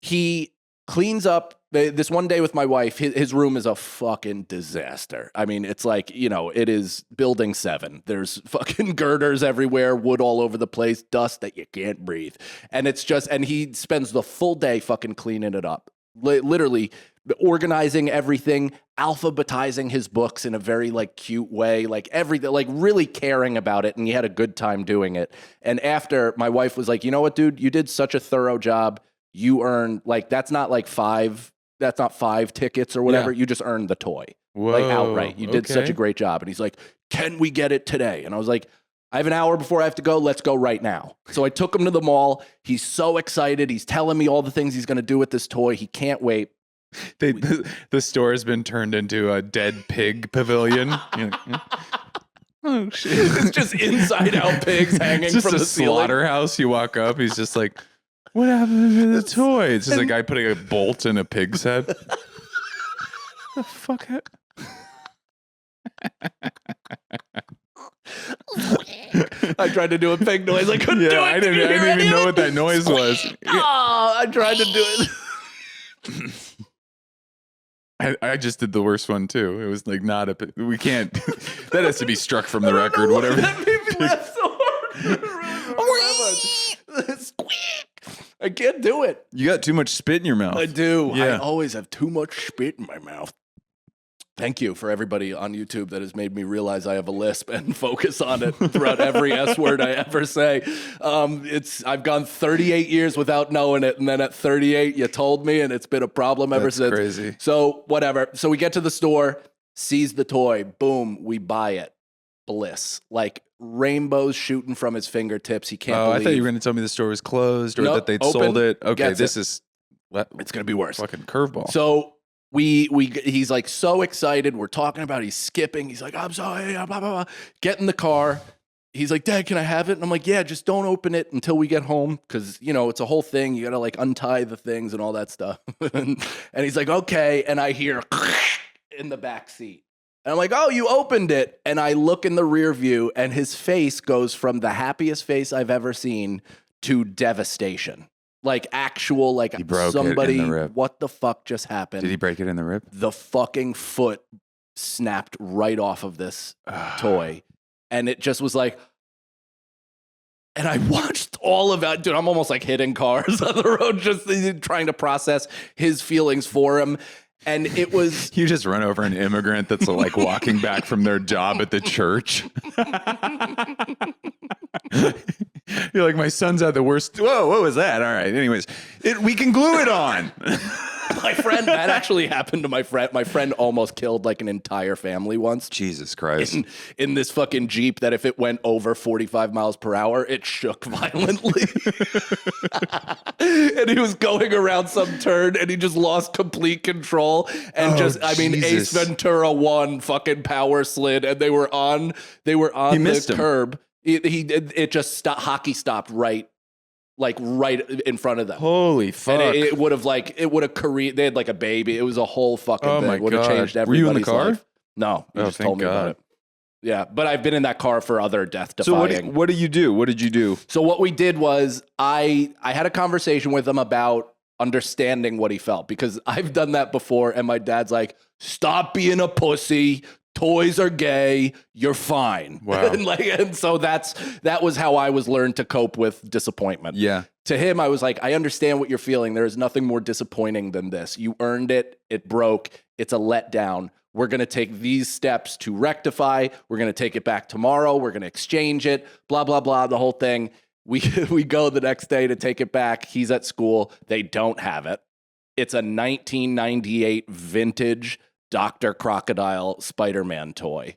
he cleans up this one day with my wife. His room is a fucking disaster. I mean, it's like, you know, it is building 7. There's fucking girders everywhere, wood all over the place, dust that you can't breathe. And it's just, and he spends the full day fucking cleaning it up. literally organizing everything, alphabetizing his books in a very like cute way, like everything, like really caring about it. And he had a good time doing it. And after, my wife was like, you know what, dude, you did such a thorough job. You earned like, that's not 5 tickets or whatever. Yeah. You just earned the toy. Whoa, like outright. You did such okay. a great job. And he's like, can we get it today? And I was like, I have an hour before I have to go. Let's go right now. So I took him to the mall. He's so excited. He's telling me all the things he's going to do with this toy. He can't wait. The store has been turned into a dead pig pavilion. You're like, oh shit! It's just inside out pigs hanging It's just from a the ceiling. slaughterhouse. You walk up, he's just like, what happened to the toy? It's just a guy putting a bolt in a pig's head. The fuck? I tried to do a pig noise. I couldn't do it. I didn't even know what that noise was. Oh, I tried to do it. I just did the worst one too. It was like not a. We can't. That has to be struck from the record. Whatever. That made me laugh so hard. Squeak. I can't do it. You got too much spit in your mouth. I do. I Yeah. always have too much spit in my mouth. Thank you for everybody on YouTube that has made me realize I have a lisp and focus on it throughout every S word I ever say. I've gone 38 years without knowing it, and then at 38 you told me, and it's been a problem ever since. Crazy. So whatever. So we get to the store, sees the toy, boom, we buy it. Bliss, like rainbows shooting from his fingertips. He can't. Oh, believe. I thought you were going to tell me the store was closed or Nope, that they'd open, sold it. Okay, gets this it. is It's gonna be worse. fucking curveball. So he's like so excited. We're talking about. He's skipping. He's like, I'm sorry. Blah blah blah. Get in the car. He's like, Dad, can I have it? And I'm like, yeah, just don't open it until we get home, because it's a whole thing. You gotta like untie the things and all that stuff. and he's like, okay. And I hear in the back seat. And I'm like, oh, you opened it. And I look in the rear view, and his face goes from the happiest face I've ever seen to devastation. Like actual, like He broke it in somebody, the rib. what the fuck just happened? Did he break it in the rib? The fucking foot snapped right off of this toy. And it just was like, and I watched all of that. Dude, I'm almost like hitting cars on the road, just trying to process his feelings for him. And it was. You just run over an immigrant that's like walking back from their job at the church. You're like, my son's had the worst. Whoa, what was that? All right. Anyways, we can glue it on. My friend, that actually happened to my friend. My friend almost killed like an entire family once. Jesus Christ. In this fucking Jeep that if it went over 45 miles per hour, it shook violently. And he was going around some turn and he just lost complete control. And Jesus. Ace Ventura 1 fucking power slid, and they were on missed the him. curb. It just stopped, hockey stopped right in front of them. Holy fuck. And it would have they had like a baby. It was a whole fucking Oh thing. my It would have God. changed Were you in the everybody's car? life. No, you Oh, just thank told me about God. it. Yeah, but I've been in that car for other death So defying. what did you do? What did you do? So what we did was I had a conversation with him about understanding what he felt, because I've done that before, and my dad's like, stop being a pussy. Toys are gay. You're fine. Wow. and so that was how I was learned to cope with disappointment. Yeah. To him, I was like, I understand what you're feeling. There is nothing more disappointing than this. You earned it. It broke. It's a letdown. We're going to take these steps to rectify. We're going to take it back tomorrow. We're going to exchange it, blah, blah, blah, the whole thing. We go the next day to take it back. He's at school. They don't have it. It's a 1998 vintage Dr. Crocodile Spider-Man toy.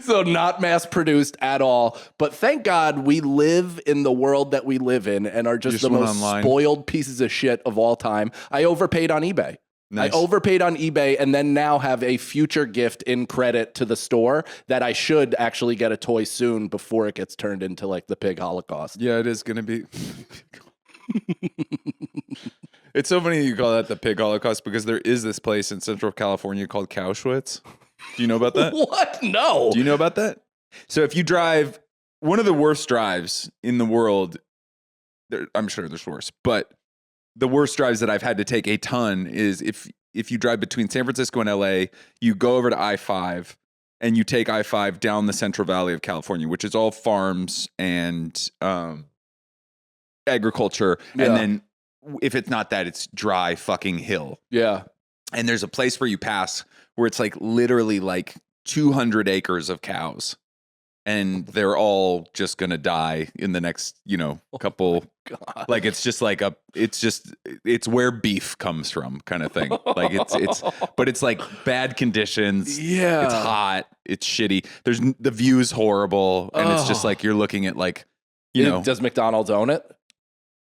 So not mass produced at all. But thank God we live in the world that we live in and are just the went most online. spoiled pieces of shit of all time. I overpaid on eBay. Nice. I overpaid on eBay and then now have a future gift in credit to the store that I should actually get a toy soon before it gets turned into like the pig holocaust. Yeah, it is going to be. It's so funny you call that the pig holocaust, because there is this place in Central California called Cowschwitz. Do you know about that? What? No. Do you know about that? So if you drive one of the worst drives in the world, I'm sure there's worse, but the worst drives that I've had to take a ton is if you drive between San Francisco and LA, you go over to I-5 and you take I-5 down the Central Valley of California, which is all farms and agriculture. Yeah. And then if it's not that, it's dry fucking hill. Yeah. And there's a place where you pass where it's like literally like 200 acres of cows. And they're all just going to die in the next, couple. God. Like, it's just like it's where beef comes from kind of thing. Like but it's like bad conditions. Yeah. It's hot. It's shitty. The view's horrible. And it's just like, you're looking at like, Does McDonald's own it?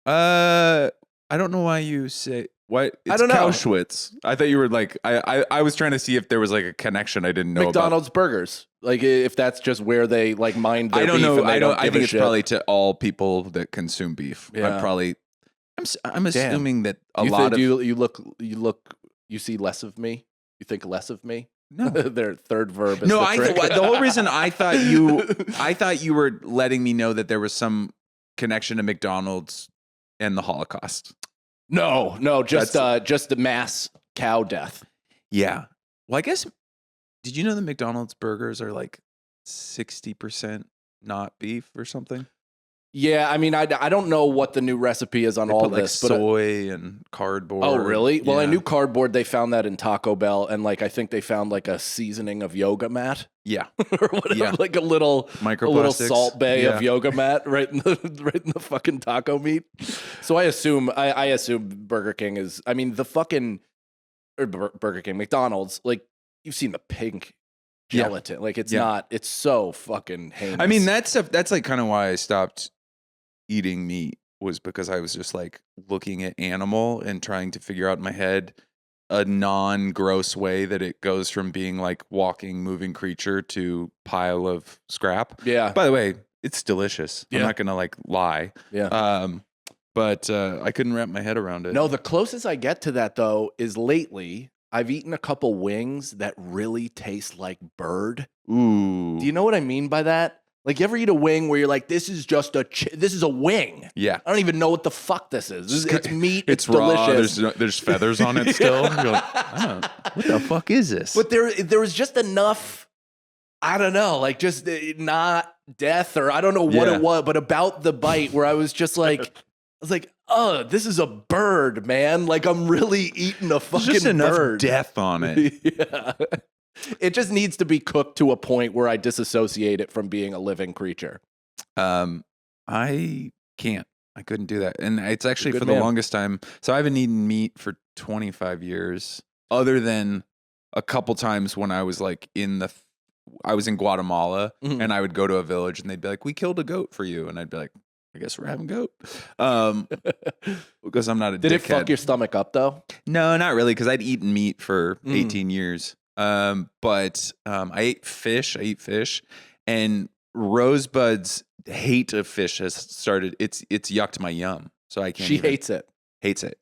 I don't know why you say what. It's I don't know. Auschwitz. I thought you were like, I was trying to see if there was like a connection I didn't know McDonald's burgers. Like if that's just where they like mind their I don't beef know. and they don't I give think a it's shit. probably to all people that consume beef. Yeah. I'm assuming that you see less of me? You think less of me? No. Their third verb is No, the trick. the whole reason I thought you were letting me know that there was some connection to McDonald's and the Holocaust. No, just the mass cow death. Yeah. Well, I guess, did you know that McDonald's burgers are like 60% not beef or something? Yeah, I mean, I don't know what the new recipe is on They all put, this, like but soy and cardboard. oh, really? Well, I Yeah. knew cardboard. They found that in Taco Bell, and like I think they found like a seasoning of yoga mat Yeah. or whatever, Yeah. like a little Microplastics. salt bay Yeah. of yoga mat right in the fucking taco meat. So I assume Burger King is. I mean, the fucking Burger King, McDonald's. Like you've seen the pink gelatin. Like it's not. It's so fucking heinous. I mean, that's like kind of why I stopped eating meat, was because I was just like looking at animal and trying to figure out in my head a non-gross way that it goes from being like walking, moving creature to pile of scrap. Yeah. By the way, it's delicious. Yeah. I'm not gonna like lie. Yeah. But I couldn't wrap my head around it. No, the closest I get to that though is lately I've eaten a couple wings that really taste like bird. Ooh. Do you know what I mean by that? Like you ever eat a wing where you're like, this is just this is a wing. Yeah. I don't even know what the fuck this is. It's meat. It's delicious. raw. There's feathers on it still. You're like, what the fuck is this? But there was just enough, I don't know, like just not death or I don't know what it was, but about the bite where I was just like, oh, this is a bird, man. Like I'm really eating a fucking There's just enough bird. death on it. Yeah. It just needs to be cooked to a point where I disassociate it from being a living creature. I can't. I couldn't do that. And it's actually Good for man. the longest time. So I haven't eaten meat for 25 years, other than a couple times when I was like I was in Guatemala Mhm. and I would go to a village and they'd be like, we killed a goat for you. And I'd be like, I guess we're having goat. Because I'm not a Did it dickhead. fuck your stomach up though? No, not really, because I'd eaten meat for 18 years. But I ate fish. I eat fish, and Rosebud's hate of fish has started. It's yucked my yum, so I can't. She hates it. hates it.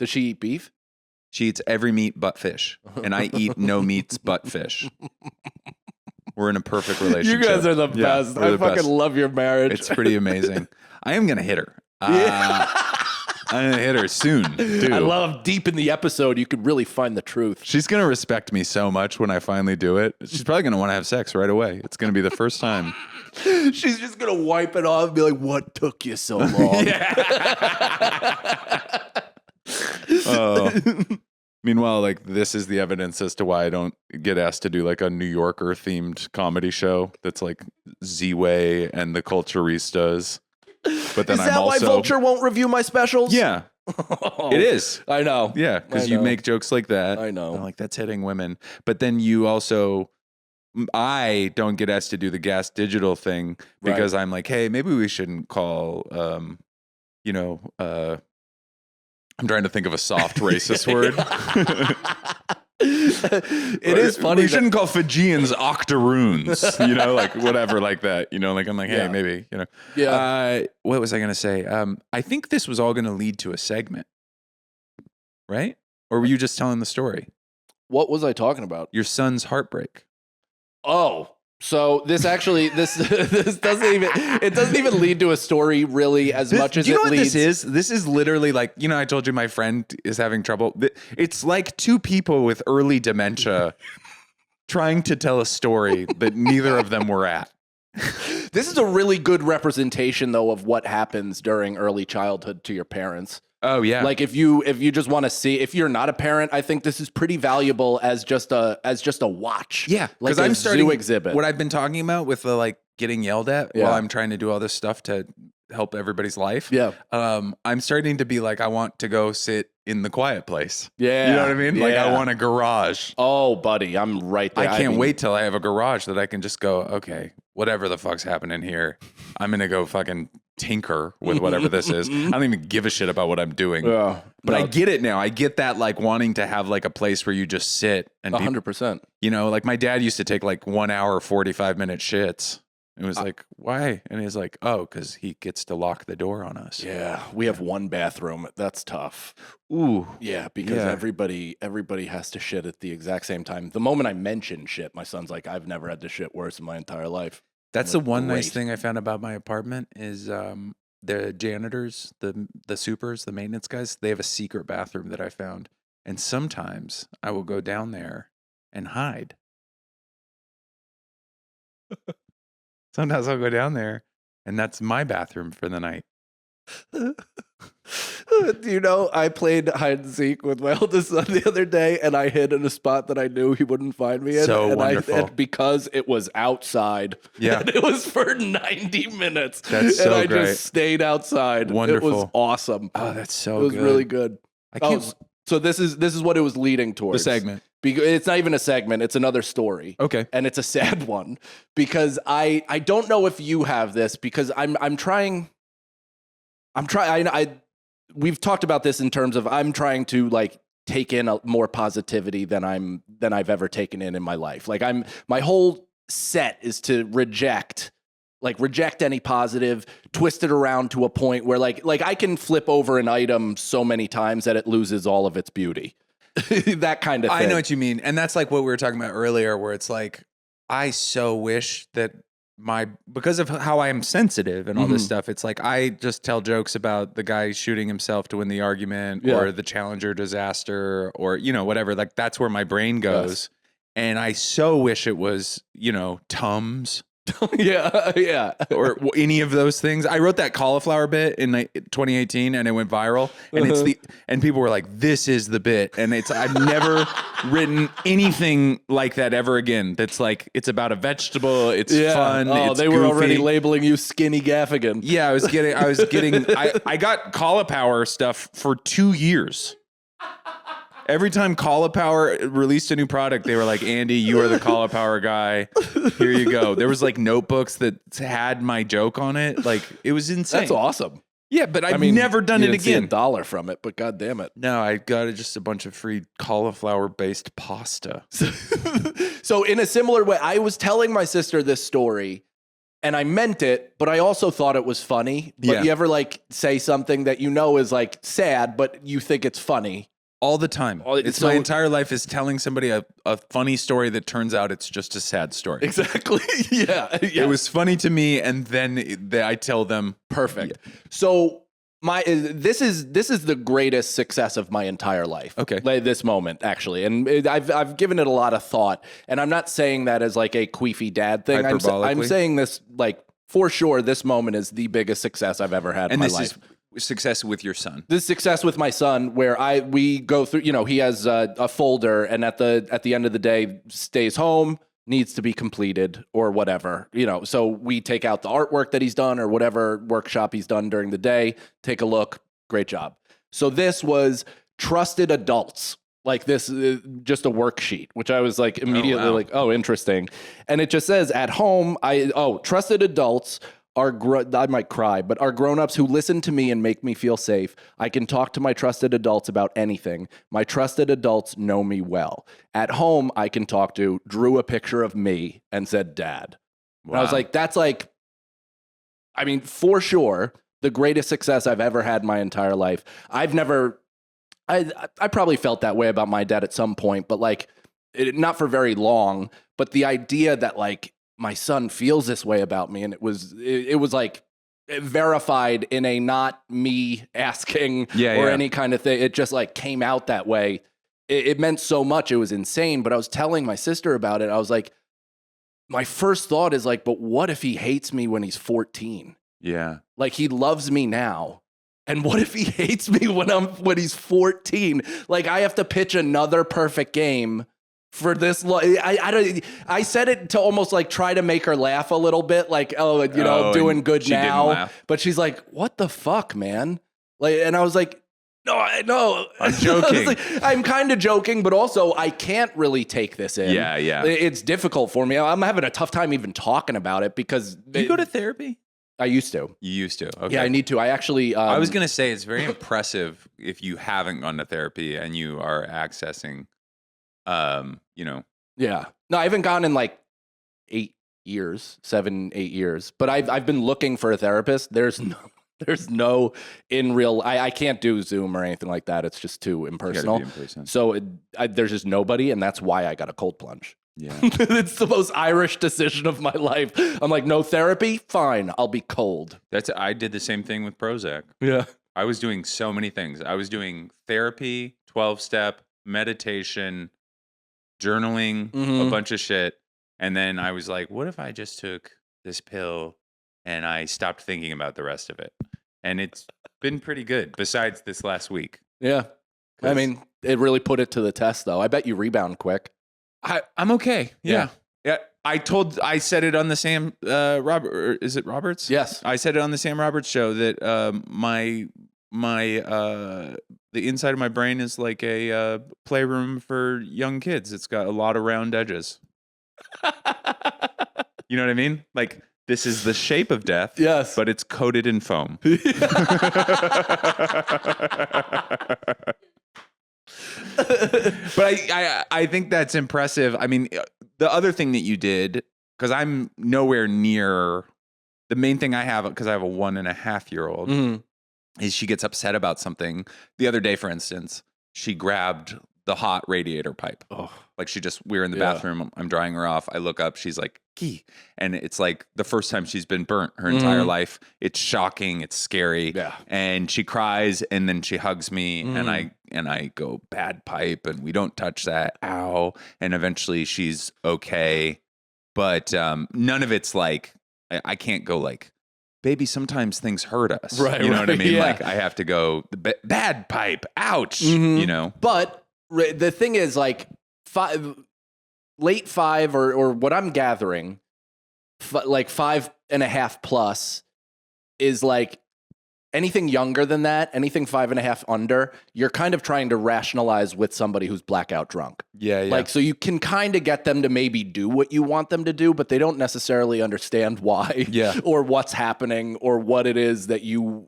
Does she eat beef? She eats every meat but fish, and I eat no meats but fish. We're in a perfect relationship. You guys are the Yeah, best. we're I the fucking best. love your marriage. It's pretty amazing. I am gonna hit her. Yeah. I'm gonna hit her soon, dude. I love deep in the episode. You could really find the truth. She's gonna respect me so much when I finally do it. She's probably gonna want to have sex right away. It's gonna be the first time. She's just gonna wipe it off and be like, "What took you so long?" Meanwhile, like this is the evidence as to why I don't get asked to do like a New Yorker themed comedy show that's like Z-Way and the Culturistas. But then Is that why Vulture won't review my specials? Yeah, it is. I know. Yeah, because I you know. make jokes like that. I know. I'm like, that's hitting women. But then you also, I don't get asked to do the Gas Digital thing because I'm like, hey, maybe we shouldn't call, I'm trying to think of a soft racist word. It is funny. We shouldn't call Fijians octoroons, like whatever, like that. Like I'm like, hey, Yeah. maybe, Yeah. What was I going to say? I think this was all going to lead to a segment, right? Or were you just telling the story? What was I talking about? Your son's heartbreak. Oh, so this doesn't even lead to a story really as much as Do you know it what leads. this is? This is literally like, I told you my friend is having trouble. It's like two people with early dementia trying to tell a story that neither of them were at. This is a really good representation though of what happens during early childhood to your parents. Oh yeah. Like if you just want to see, if you're not a parent, I think this is pretty valuable as just a watch. Yeah, like because I'm starting zoo exhibit. what I've been talking about with the like getting yelled at Yeah. while I'm trying to do all this stuff to help everybody's life. Yeah. I'm starting to be like, I want to go sit in the quiet place. Yeah. You know what I mean? Like I Yeah. want a garage. Oh, buddy, I'm right there. I can't mean, wait till I have a garage that I can just go, okay, whatever the fuck's happening here, I'm going to go fucking tinker with whatever this is. I don't even give a shit about what I'm doing. Yeah. But No, I get it now. I get that like wanting to have like a place where you just sit and be, 100%. you know, like my dad used to take like 1 hour, 45-minute shits. It was like, why? And he's like, oh, because he gets to lock the door on us. Yeah, we have one bathroom. That's tough. Ooh. Yeah, because Yeah. everybody has to shit at the exact same time. The moment I mention shit, my son's like, I've never had to shit worse in my entire life. That's I'm the one nice great. thing I found about my apartment is the janitors, the supers, the maintenance guys, they have a secret bathroom that I found. And sometimes I will go down there and hide. Sometimes I'll go down there and that's my bathroom for the night. Do you know, I played hide and seek with my oldest son the other day, and I hid in a spot that I knew he wouldn't find me in. So and wonderful. And because it was outside, Yeah. and it was for 90 minutes. That's and so I great. just stayed outside. It was Wonderful. awesome. Oh, that's so it was good. really good. I can't So this is what it was leading the towards. segment. Because it's not even a segment, it's another story. Okay. And it's a sad one because I don't know if you have this, because we've talked about this in terms of I'm trying to like take in more positivity than I've ever taken in my life. Like my whole set is to reject any positive, twist it around to a point where like I can flip over an item so many times that it loses all of its beauty. That kind of thing. I know what you mean. And that's like what we were talking about earlier, where it's like, I so wish that because of how I am sensitive and all this stuff, it's like I just tell jokes about the guy shooting himself to win the argument or the Challenger disaster or, you know, whatever. Like that's where my brain goes. Yes. And I so wish it was, you know, Tums. yeah. Or any of those things. I wrote that cauliflower bit in 2018 and it went viral. And and people were like, this is the bit. And I've never written anything like that ever again. That's like, it's about a vegetable. It's fun. Oh, it's they were already goofy. labeling you Skinny Gaffigan. Yeah, I got cauliflower stuff for 2 years. Every time Cauliflower released a new product, they were like, Andy, you are the Cauliflower guy. Here you go. There was like notebooks that had my joke on it. Like, it was insane. That's awesome. Yeah, but I've never done you it didn't see again. $1 from it, but God damn it. No, I got just a bunch of free cauliflower-based pasta. So in a similar way, I was telling my sister this story and I meant it, but I also thought it was funny. But Yeah. you ever like say something that you know is like sad, but you think it's funny? All the time. It's so- my entire life is telling somebody a funny story that turns out it's just a sad story. Exactly. Yeah. It was funny to me, and then I tell them, perfect. So this is the greatest success of my entire life. Okay. Like this moment, actually, and I've given it a lot of thought, and I'm not saying that as like a queefy dad thing. I'm Hyperbolically? saying this like for sure. This moment is the biggest success I've ever had in and my this life. is success with your son. This success with my son, where we go through, you know, he has a folder, and at the end of the day, stays home, needs to be completed or whatever, you know. So we take out the artwork that he's done or whatever workshop he's done during the day, take a look, great job. So this was trusted adults, like this, just a worksheet, which I was like immediately wow. like, oh, interesting. And it just says at home, trusted adults I might cry, but are grown-ups who listen to me and make me feel safe. I can talk to my trusted adults about anything. My trusted adults know me well. At home, I can talk to, drew a picture of me and said, Dad. Wow. And I was like, that's like, I mean, for sure, the greatest success I've ever had in my entire life. I probably felt that way about my dad at some point, but like, not for very long. But the idea that like, my son feels this way about me, and it was like verified in a not me asking or any kind of thing. It just like came out that way. It meant so much. It was insane. But I was telling my sister about it. I was like, my first thought is like, but what if he hates me when he's 14? Yeah. Like he loves me now, And what if he hates me when he's 14? Like, I have to pitch another perfect game for this. I said it to almost like try to make her laugh a little bit, like, doing good she didn't now. laugh. But she's like, what the fuck, man? Like, and I was like, no, I'm joking. I'm kind of joking, but also I can't really take this in. Yeah. It's difficult for me. I'm having a tough time even talking about it because Do you go to therapy? I used to. You used to. Okay. Yeah, I need to. I actually. I was gonna say it's very impressive if you haven't gone to therapy and you are accessing, Yeah. No, I haven't gone in like 7, 8 years. But I've been looking for a therapist. There's no in real. I can't do Zoom or anything like that. It's just too impersonal. You gotta be in person. So there's just nobody, and that's why I got a cold plunge. Yeah. It's the most Irish decision of my life. I'm like, no therapy? Fine, I'll be cold. I did the same thing with Prozac. Yeah. I was doing so many things. I was doing therapy, 12-step, meditation, journaling, a bunch of shit. And then I was like, what if I just took this pill and I stopped thinking about the rest of it? And it's been pretty good besides this last week. Yeah. I mean, it really put it to the test, though. I bet you rebound quick. I'm okay. Yeah. I said it on the Sam Robert. Is it Roberts? Yes. I said it on the Sam Roberts show that my the inside of my brain is like a playroom for young kids. It's got a lot of round edges. You know what I mean? Like, this is the shape of death. Yes. But it's coated in foam. But I think that's impressive. I mean, the other thing that you did, because I'm nowhere near the main thing I have, because I have a 1.5-year-old, is she gets upset about something. The other day, for instance, she grabbed the hot radiator pipe. Oh. Like, we're in the bathroom. I'm drying her off. I look up. She's like, "Key," and it's like the first time she's been burnt her entire life. It's shocking. It's scary. Yeah. And she cries, and then she hugs me, and I go, "Bad pipe," and we don't touch that. Ow! And eventually she's okay, but none of it's like I can't go like, "Baby, sometimes things hurt us." Right. You know what I mean? Yeah. Like, I have to go, "Bad pipe. Ouch!" You know. But the thing is, like, late 5 or what I'm gathering, like 5.5 plus is like anything younger than that, anything 5.5 under, you're kind of trying to rationalize with somebody who's blackout drunk. Yeah. Like, so you can kind of get them to maybe do what you want them to do, but they don't necessarily understand why or what's happening or what it is that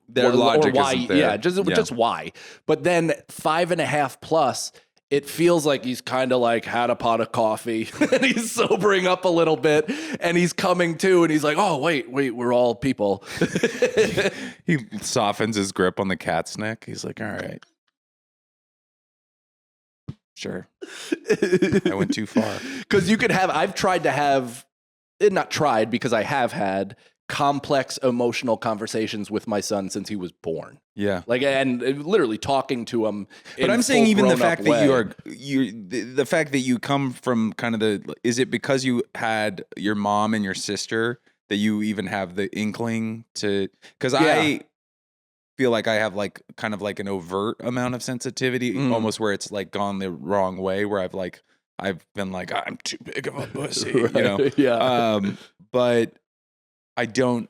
their logic or why, isn't there. Yeah, just why. But then 5.5 plus, it feels like he's kind of like had a pot of coffee and he's sobering up a little bit and he's coming to and he's like, oh, wait, we're all people. He softens his grip on the cat's neck. He's like, all right. Sure. I went too far. Because I've tried to have, not tried because I have had complex emotional conversations with my son since he was born. Yeah. Like, and literally talking to him. But I'm saying even the fact that the fact that you come from kind of is it because you had your mom and your sister that you even have the inkling to, because I feel like I have like kind of like an overt amount of sensitivity, almost where it's like gone the wrong way, where I've been like, I'm too big of a pussy, you know? Yeah. But I don't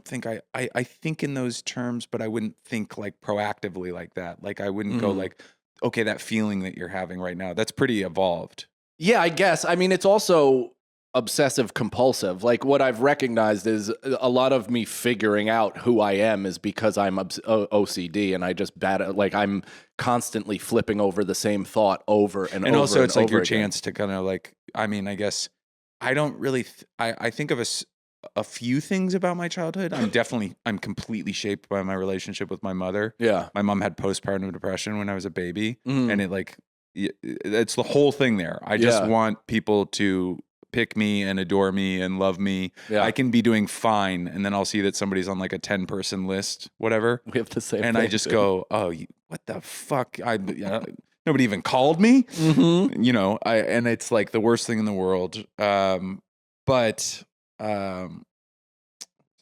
think I think in those terms, but I wouldn't think like proactively like that. Like, I wouldn't go like, okay, that feeling that you're having right now, that's pretty evolved. Yeah, I guess. I mean, it's also obsessive compulsive. Like, what I've recognized is a lot of me figuring out who I am is because I'm OCD and I just I'm constantly flipping over the same thought over and over. And also it's like your again. chance to kind of like, I mean, I guess I don't really, I think of a few things about my childhood. I'm completely shaped by my relationship with my mother. Yeah. My mom had postpartum depression when I was a baby, and it's the whole thing there. I just want people to pick me and adore me and love me. Yeah. I can be doing fine, and then I'll see that somebody's on like a 10-person list, whatever. We have the same and thing, I just go, oh, what the fuck? Nobody even called me, you know, and it's like the worst thing in the world. But I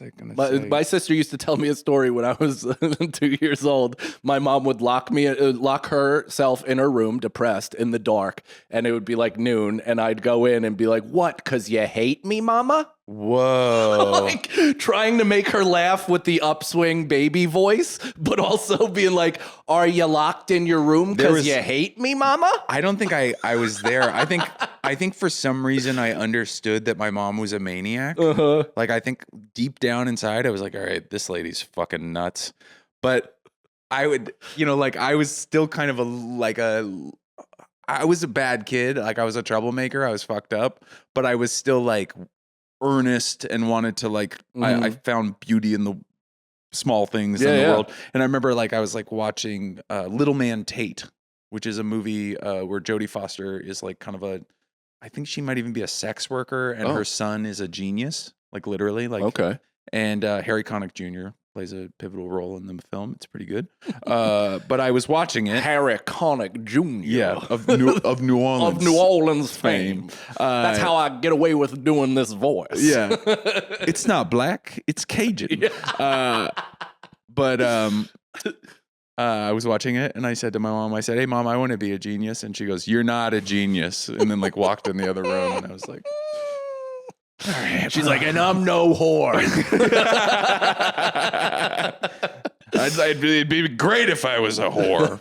I gonna say? My sister used to tell me a story when I was 2 years old. My mom would lock herself in her room, depressed, in the dark, and it would be like noon, and I'd go in and be like, "What? 'Cause you hate me, Mama?" Whoa. Like trying to make her laugh with the upswing baby voice, but also being like, "Are you locked in your room because you hate me, Mama?" I don't think I was there. I think for some reason I understood that my mom was a maniac. Like I think deep down inside I was like, all right, this lady's fucking nuts. But I would, like I was still kind of I was a bad kid. Like I was a troublemaker. I was fucked up, but I was still like earnest and wanted to like, I found beauty in the small things in the world. And I remember like I was like watching Little Man Tate, which is a movie where Jodie Foster is like kind of I think she might even be a sex worker, and her son is a genius, like literally, like Okay. And Harry Connick Jr. plays a pivotal role in the film. It's pretty good. But I was watching it. Harry Connick Jr. Yeah, of New Orleans, of New Orleans fame. fame. That's how I get away with doing this voice. Yeah, it's not black, it's Cajun. But I was watching it, and I said to my mom, I said, "Hey, Mom, I want to be a genius." And she goes, "You're not a genius." And then like walked in the other room, and I was like, all right. She's like, "And I'm no whore." It'd be great if I was a whore.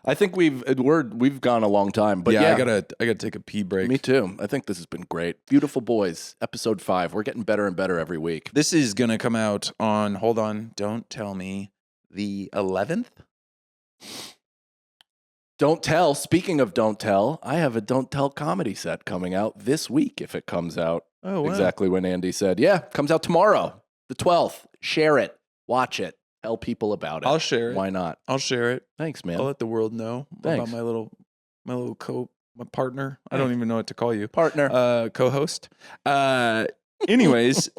I think we've gone a long time, but I gotta take a pee break. Me too. I think this has been great. Beautiful Boys, episode 5. We're getting better and better every week. This is gonna come out on, hold on, don't tell me, the 11th. Don't tell. Speaking of don't tell, I have a don't tell comedy set coming out this week if it comes out. Oh, wow. Exactly when Andy said. Yeah, comes out tomorrow, the 12th. Share it. Watch it. Tell people about it. I'll share it. Why not? I'll share it. Thanks, man. I'll let the world know Thanks. about my partner. I don't even know what to call you. Partner. Co-host. Anyways,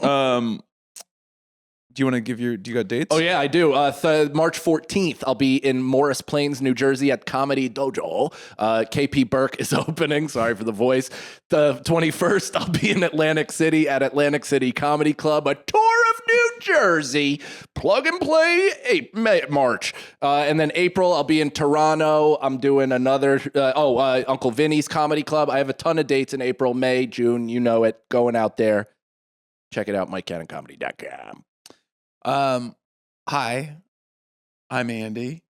do you got dates? Oh, yeah, I do. March 14th, I'll be in Morris Plains, New Jersey at Comedy Dojo. KP Burke is opening. Sorry for the voice. The 21st, I'll be in Atlantic City at Atlantic City Comedy Club, a tour of New Jersey. Plug and play March. And then April, I'll be in Toronto. I'm doing another, Uncle Vinny's Comedy Club. I have a ton of dates in April, May, June. You know it. Going out there. Check it out, MikeCannonComedy.com. Hi, I'm Andy.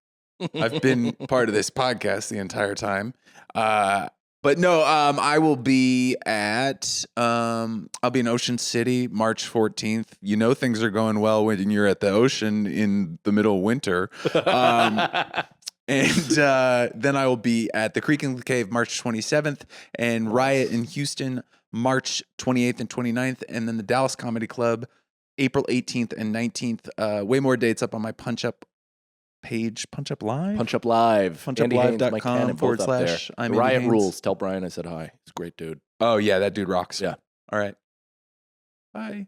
I've been part of this podcast the entire time. But no, I will be I'll be in Ocean City, March 14th. You know, things are going well when you're at the ocean in the middle of winter. And then I will be at the Creek and Cave, March 27th, and Riot in Houston, March 28th and 29th, and then the Dallas Comedy Club, April 18th and 19th. Way more dates up on my punch-up page. Punch-up live? Punch-up live. punchup.live.com/. I'm Riot Haynes. Rules. Tell Brian I said hi. He's a great dude. Oh, yeah, that dude rocks. Yeah. All right. Bye.